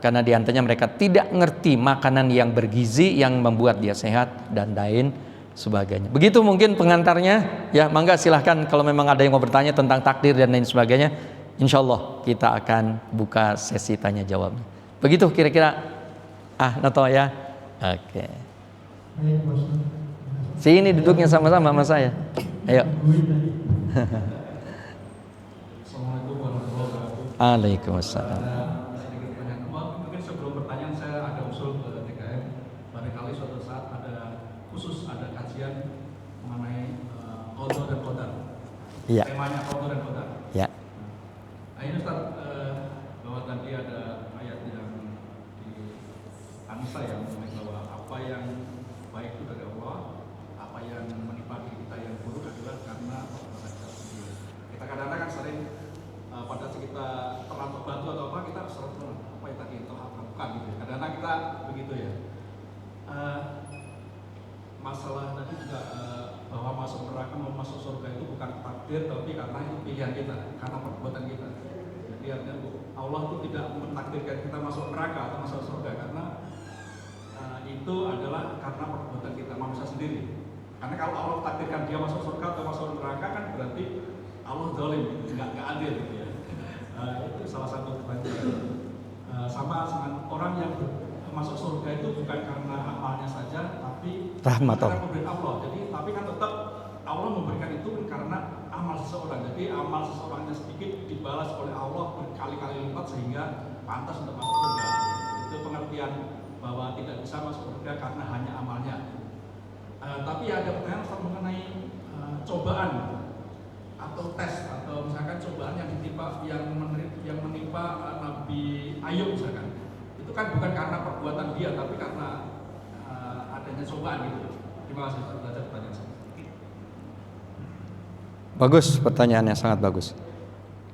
B: karena diantaranya mereka tidak ngerti makanan yang bergizi yang membuat dia sehat dan lain sebagainya. Begitu mungkin pengantarnya. Ya, mangga silahkan kalau memang ada yang mau bertanya tentang takdir dan lain sebagainya. Insya Allah kita akan buka sesi tanya jawab. Begitu kira-kira. Nato ya. Oke. Sini duduknya sama-sama sama saya. Ayo.
C: Assalamualaikum warahmatullahi wabarakatuh.
B: Waalaikumsalam.
C: Sedikit pertanyaan. Mungkin sebelum pertanyaan saya ada usul ke TKM. Barangkali suatu saat ada kajian mengenai qada dan qadar.
B: Iya.
C: Temanya qada dan qadar.
B: Ya.
C: Nah ini Ustaz, bahwa tadi ada ayat yang di An-Nisa yang mengenai bahwa apa yang baik itu dari Allah, apa yang menimpa diri kita yang buruk adalah karena perbuatan kita sendiri. Kita kadang-kadang kan sering pada saat kita terlambat bantu atau apa, kita selalu apa yang tadi itu lakukan gitu. Kadang-kadang kita begitu ya. Masalah tadi juga bahwa masuk neraka mau masuk surga itu bukan takdir, tapi karena itu pilihan kita, karena perbuatan kita. Jadi artinya Allah itu tidak mentakdirkan kita masuk neraka atau masuk surga karena itu adalah karena perbuatan kita manusia sendiri. Karena kalau Allah takdirkan dia masuk surga atau masuk neraka kan berarti Allah zalim, nggak adil gitu ya. Itu salah satu pertanyaan. Sama orang yang masuk surga itu bukan karena amalnya saja, tapi
B: Rahmat
C: karena
B: Allah.
C: pemberian Allah. Jadi tapi kan tetap Allah memberikan itu karena amal seseorang. Jadi amal seseorangnya sedikit dibalas oleh Allah berkali-kali lipat sehingga pantas untuk masuk surga. Itu pengertian bahwa tidak bisa masuk surga karena hanya amalnya. Tapi ada pertanyaan Ustaz mengenai cobaan atau tes atau misalkan cobaan yang menimpa Nabi Ayub misalkan. Itu kan bukan karena perbuatan dia tapi karena adanya cobaan gitu. Terima kasih Ustaz, belajar pertanyaan saya.
B: Bagus, pertanyaannya sangat bagus.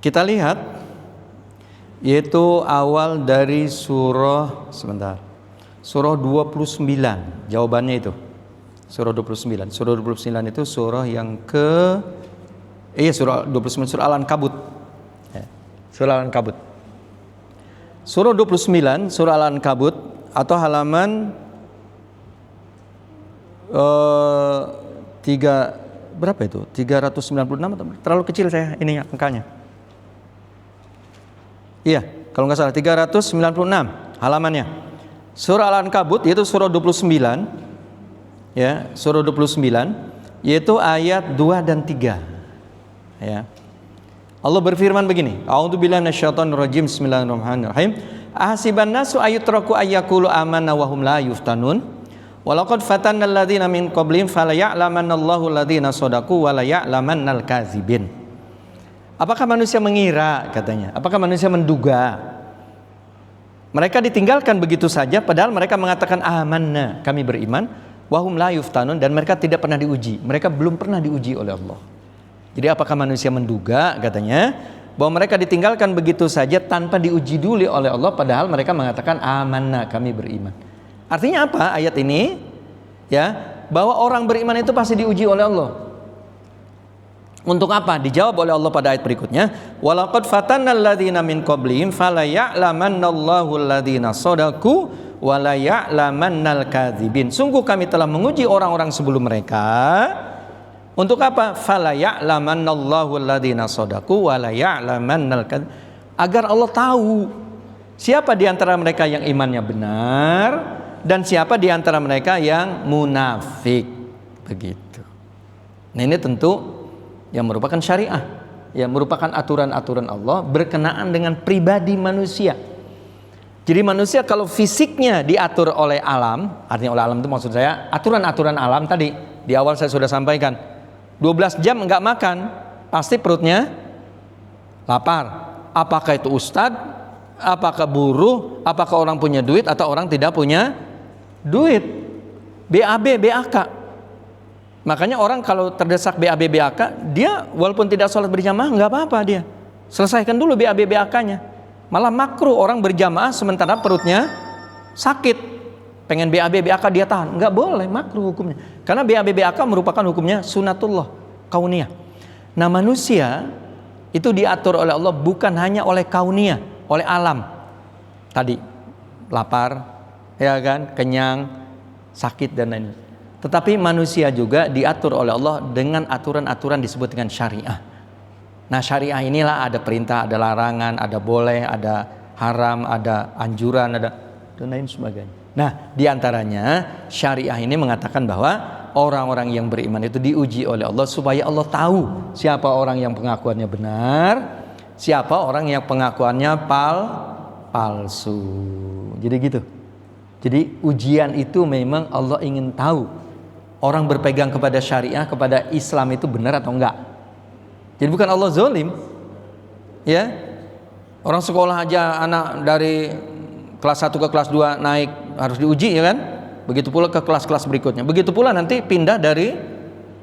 B: Kita lihat yaitu awal dari surah 29. Jawabannya itu surah 29. Surah 29 itu surah yang surah 29 surah Al-Ankabut. Ya, surah Al-Ankabut. Surah 29 surah Al-Ankabut atau halaman Berapa itu? 396 atau terlalu kecil saya ini angkanya. Iya, kalau nggak salah 396 halamannya. Surah Al-Ankabut yaitu surah 29. Ya, surah 29 yaitu ayat 2 dan 3. Ya. Allah berfirman begini, A'udzubillahi minasyaitonirrajim. Bismillahirrahmanirrahim. Ahasiban nasu ayutraku ayyaqulu amanna wa hum la yuftanun. Walaqad fatannal ladzina min qablihim fala ya'lamannallahu alladzina shadaqu wa la ya'lamannal kadzibin. Apakah manusia mengira, katanya? Apakah manusia menduga? Mereka ditinggalkan begitu saja padahal mereka mengatakan amanna, kami beriman, wa hum la yuftanun, dan mereka tidak pernah diuji. Mereka belum pernah diuji oleh Allah. Jadi apakah manusia menduga, katanya, bahwa mereka ditinggalkan begitu saja tanpa diuji dulu oleh Allah padahal mereka mengatakan amanna, kami beriman. Artinya apa ayat ini? Ya, bahwa orang beriman itu pasti diuji oleh Allah. Untuk apa? Dijawab oleh Allah pada ayat berikutnya, walaqad fatannal ladzina min qablihim fala ya'lamannallahu alladzina shadaqu wa la ya'lamannal kadzibin. Sungguh kami telah menguji orang-orang sebelum mereka. Untuk apa? Fala ya'lamannallahu alladzina shadaqu wa la ya'lamannal kadzibin. Agar Allah tahu siapa di antara mereka yang imannya benar dan siapa di antara mereka yang munafik. Begitu. Nah, ini tentu yang merupakan syariah, yang merupakan aturan-aturan Allah berkenaan dengan pribadi manusia. Jadi manusia kalau fisiknya diatur oleh alam, artinya oleh alam itu maksud saya aturan-aturan alam tadi di awal saya sudah sampaikan. 12 jam enggak makan, pasti perutnya lapar. Apakah itu ustadz, apakah buruh, apakah orang punya duit atau orang tidak punya duit. BAB, BAK. Makanya orang kalau terdesak BAB BAK, dia walaupun tidak sholat berjamaah nggak apa-apa, dia selesaikan dulu BAB BAK-nya. Malah makruh orang berjamaah sementara perutnya sakit, pengen BAB BAK dia tahan, nggak boleh, makruh hukumnya. Karena BAB BAK merupakan hukumnya sunatullah kauniyah. Nah, manusia itu diatur oleh Allah bukan hanya oleh kauniyah, oleh alam. Tadi lapar, ya kan, kenyang, sakit dan lain-lain. Tetapi manusia juga diatur oleh Allah dengan aturan-aturan disebut dengan syariah. Nah, syariah inilah ada perintah, ada larangan, ada boleh, ada haram, ada anjuran, ada dan lain sebagainya. Nah, diantaranya syariah ini mengatakan bahwa orang-orang yang beriman itu diuji oleh Allah supaya Allah tahu siapa orang yang pengakuannya benar, siapa orang yang pengakuannya palsu. Jadi gitu. Jadi ujian itu memang Allah ingin tahu orang berpegang kepada syariah, kepada Islam itu benar atau enggak. Jadi bukan Allah zalim. Ya. Orang sekolah aja anak dari kelas 1 ke kelas 2 naik harus diuji, ya kan? Begitu pula ke kelas-kelas berikutnya. Begitu pula nanti pindah dari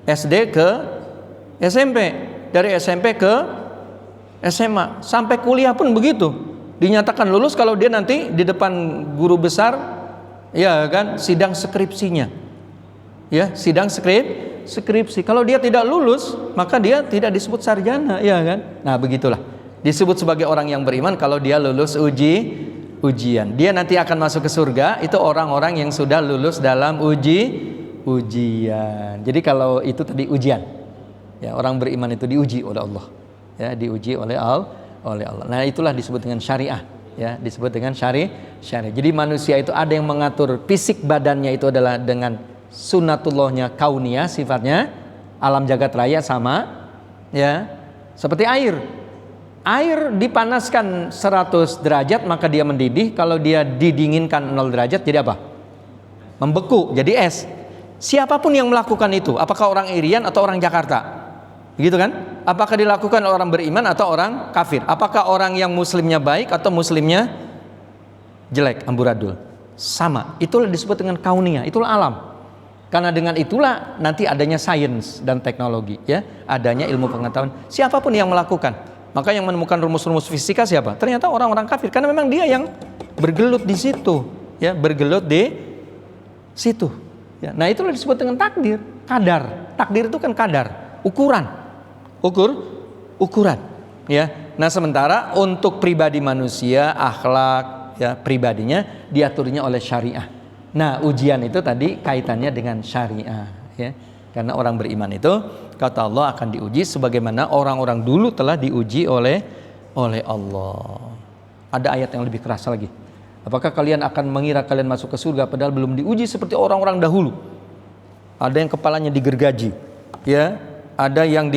B: SD ke SMP, dari SMP ke SMA, sampai kuliah pun begitu. Dinyatakan lulus kalau dia nanti di depan guru besar, ya kan, sidang skripsinya. Ya, sidang skripsi. Kalau dia tidak lulus, maka dia tidak disebut sarjana, ya kan? Nah, begitulah. Disebut sebagai orang yang beriman kalau dia lulus ujian. Dia nanti akan masuk ke surga, itu orang-orang yang sudah lulus dalam ujian. Jadi kalau itu tadi ujian. Ya, orang beriman itu diuji oleh Allah. Ya, diuji oleh Allah. Nah, itulah disebut dengan syariah. Ya, disebut dengan syariah. Jadi manusia itu ada yang mengatur fisik badannya itu adalah dengan sunatullahnya kauniyah, sifatnya alam jagat raya sama, ya, seperti air dipanaskan 100 derajat maka dia mendidih. Kalau dia didinginkan 0 derajat jadi apa? Membeku, jadi es. Siapapun yang melakukan itu, apakah orang Irian atau orang Jakarta, begitu kan? Apakah dilakukan oleh orang beriman atau orang kafir? Apakah orang yang muslimnya baik atau muslimnya jelek, amburadul? Sama, itulah disebut dengan kauniyah, itulah alam. Karena dengan itulah nanti adanya sains dan teknologi, ya, adanya ilmu pengetahuan. Siapapun yang melakukan, maka yang menemukan rumus-rumus fisika siapa? Ternyata orang-orang kafir, karena memang dia yang bergelut di situ, ya, bergelut di situ. Ya, nah, itulah disebut dengan takdir, kadar. Takdir itu kan kadar, ukuran, ya. Nah, sementara untuk pribadi manusia, akhlak, ya, pribadinya diaturnya oleh syariah. Nah, ujian itu tadi kaitannya dengan syariah, ya. Karena orang beriman itu kata Allah akan diuji sebagaimana orang-orang dulu telah diuji oleh Allah. Ada ayat yang lebih keras lagi. Apakah kalian akan mengira kalian masuk ke surga padahal belum diuji seperti orang-orang dahulu? Ada yang kepalanya digergaji, ya. Ada yang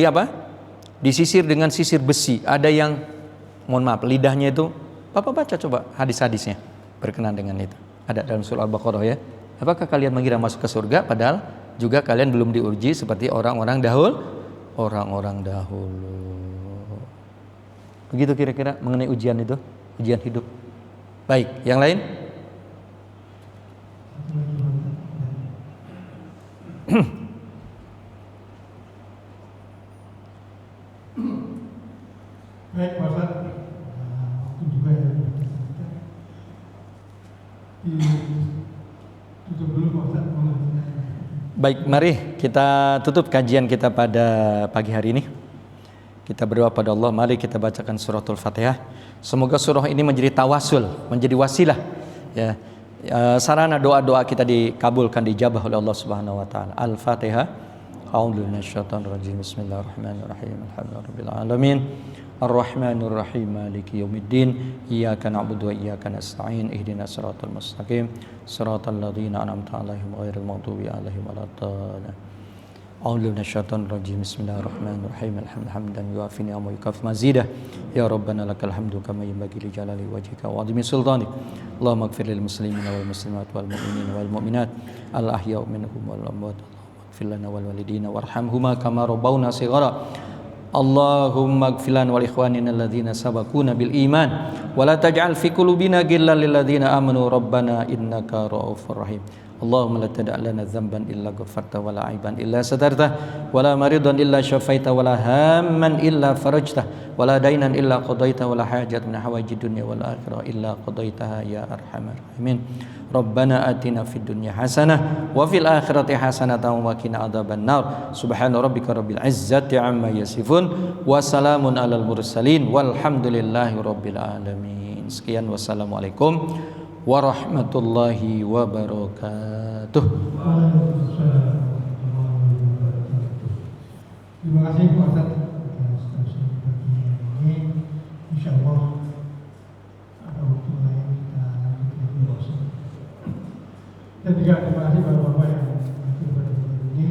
B: disisir dengan sisir besi. Ada yang, mohon maaf, lidahnya itu. Bapak baca coba hadis-hadisnya berkenaan dengan itu. Ada dalam surah Al-Baqarah, ya. Apakah kalian mengira masuk ke surga padahal juga kalian belum diuji seperti orang-orang dahulu? Begitu kira-kira mengenai ujian itu, ujian hidup. Baik, yang lain?
D: Baik, Pak Ustaz. Waktu juga ya. Tutup dulu Pak Ustaz.
B: Baik, mari kita tutup kajian kita pada pagi hari ini. Kita berdoa pada Allah, mari kita bacakan suratul Fatihah. Semoga surah ini menjadi tawasul, menjadi wasilah, ya. Sarana doa-doa kita dikabulkan, dijabah oleh Allah Subhanahu wa taala. Al-Fatihah. A'udzu minasyaitonir rajim. Bismillahirrahmanirrahim. Alhamdulillahirabbil alamin. Ar-Rahmanir Rahim. Maliki yaumiddin. Iyyaka na'budu wa iyyaka nasta'in. Ihdinas siratal mustaqim. Siratal ladzina an'amta 'alaihim ghairil maghdubi 'alaihim waladdallin. A'udzu minasyaitonir rajim. Bismillahirrahmanirrahim. Alhamdan yuafi ni'amahu wa yukafi mazidah. Ya Rabbana lakal hamdu kama yanbaghi li jalali wajhika wa 'azimi sultanik. Allahumma ighfir lil muslimina wal muslimat wal mu'minina wal mu'minat al ahya'u minhum wal amwat. Ighfir lana wal walidina warhamhuma kama rabbawna shighara. Allahumma ighfir lana wal ikhwanina alladhina sabaquna bil iman wa la taj'al fi qulubina ghillan lil ladzina amanu rabbana innaka ra'ufur rahim. Allahumma la tada' lana dhanban illa ghafarta wa la aiban illa satarta wa la maridan illa syafaita wa la hamman illa farajta wa la dainan illa qadaita wa la hajat min hawaijid dunya wal akhirah illa qadaitaha ya arhamar rahimin. Rabbana atina fid dunya hasanah wa fil akhirati hasanatan wa qina adzaban nar. Subhana rabbika rabbil izzati amma yasifun wa salamun alal mursalin walhamdulillahi rabbil alamin. Sekian, wassalamualaikum warahmatullahi wabarakatuh.
D: Terima kasih Pak Ustaz atas kajian ini. Insyaallah ada waktu lain kita lanjut lagi. Dan juga terima kasih Bapak-bapak yang hadir pada hari ini.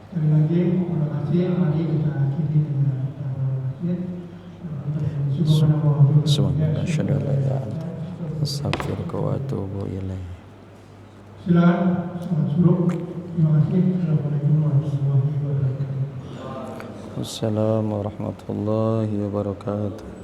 D: Sekali lagi terima kasih. Mari kita akhiri dengan tauhid.
B: Subhanallah, asyhadu an la ilaha illa anta, astaghfiruka wa atubu ilaik.
D: Silakan selamat suruh. Terima kasih. Assalamualaikum warahmatullahi wabarakatuh.
B: Assalamualaikum warahmatullahi wabarakatuh.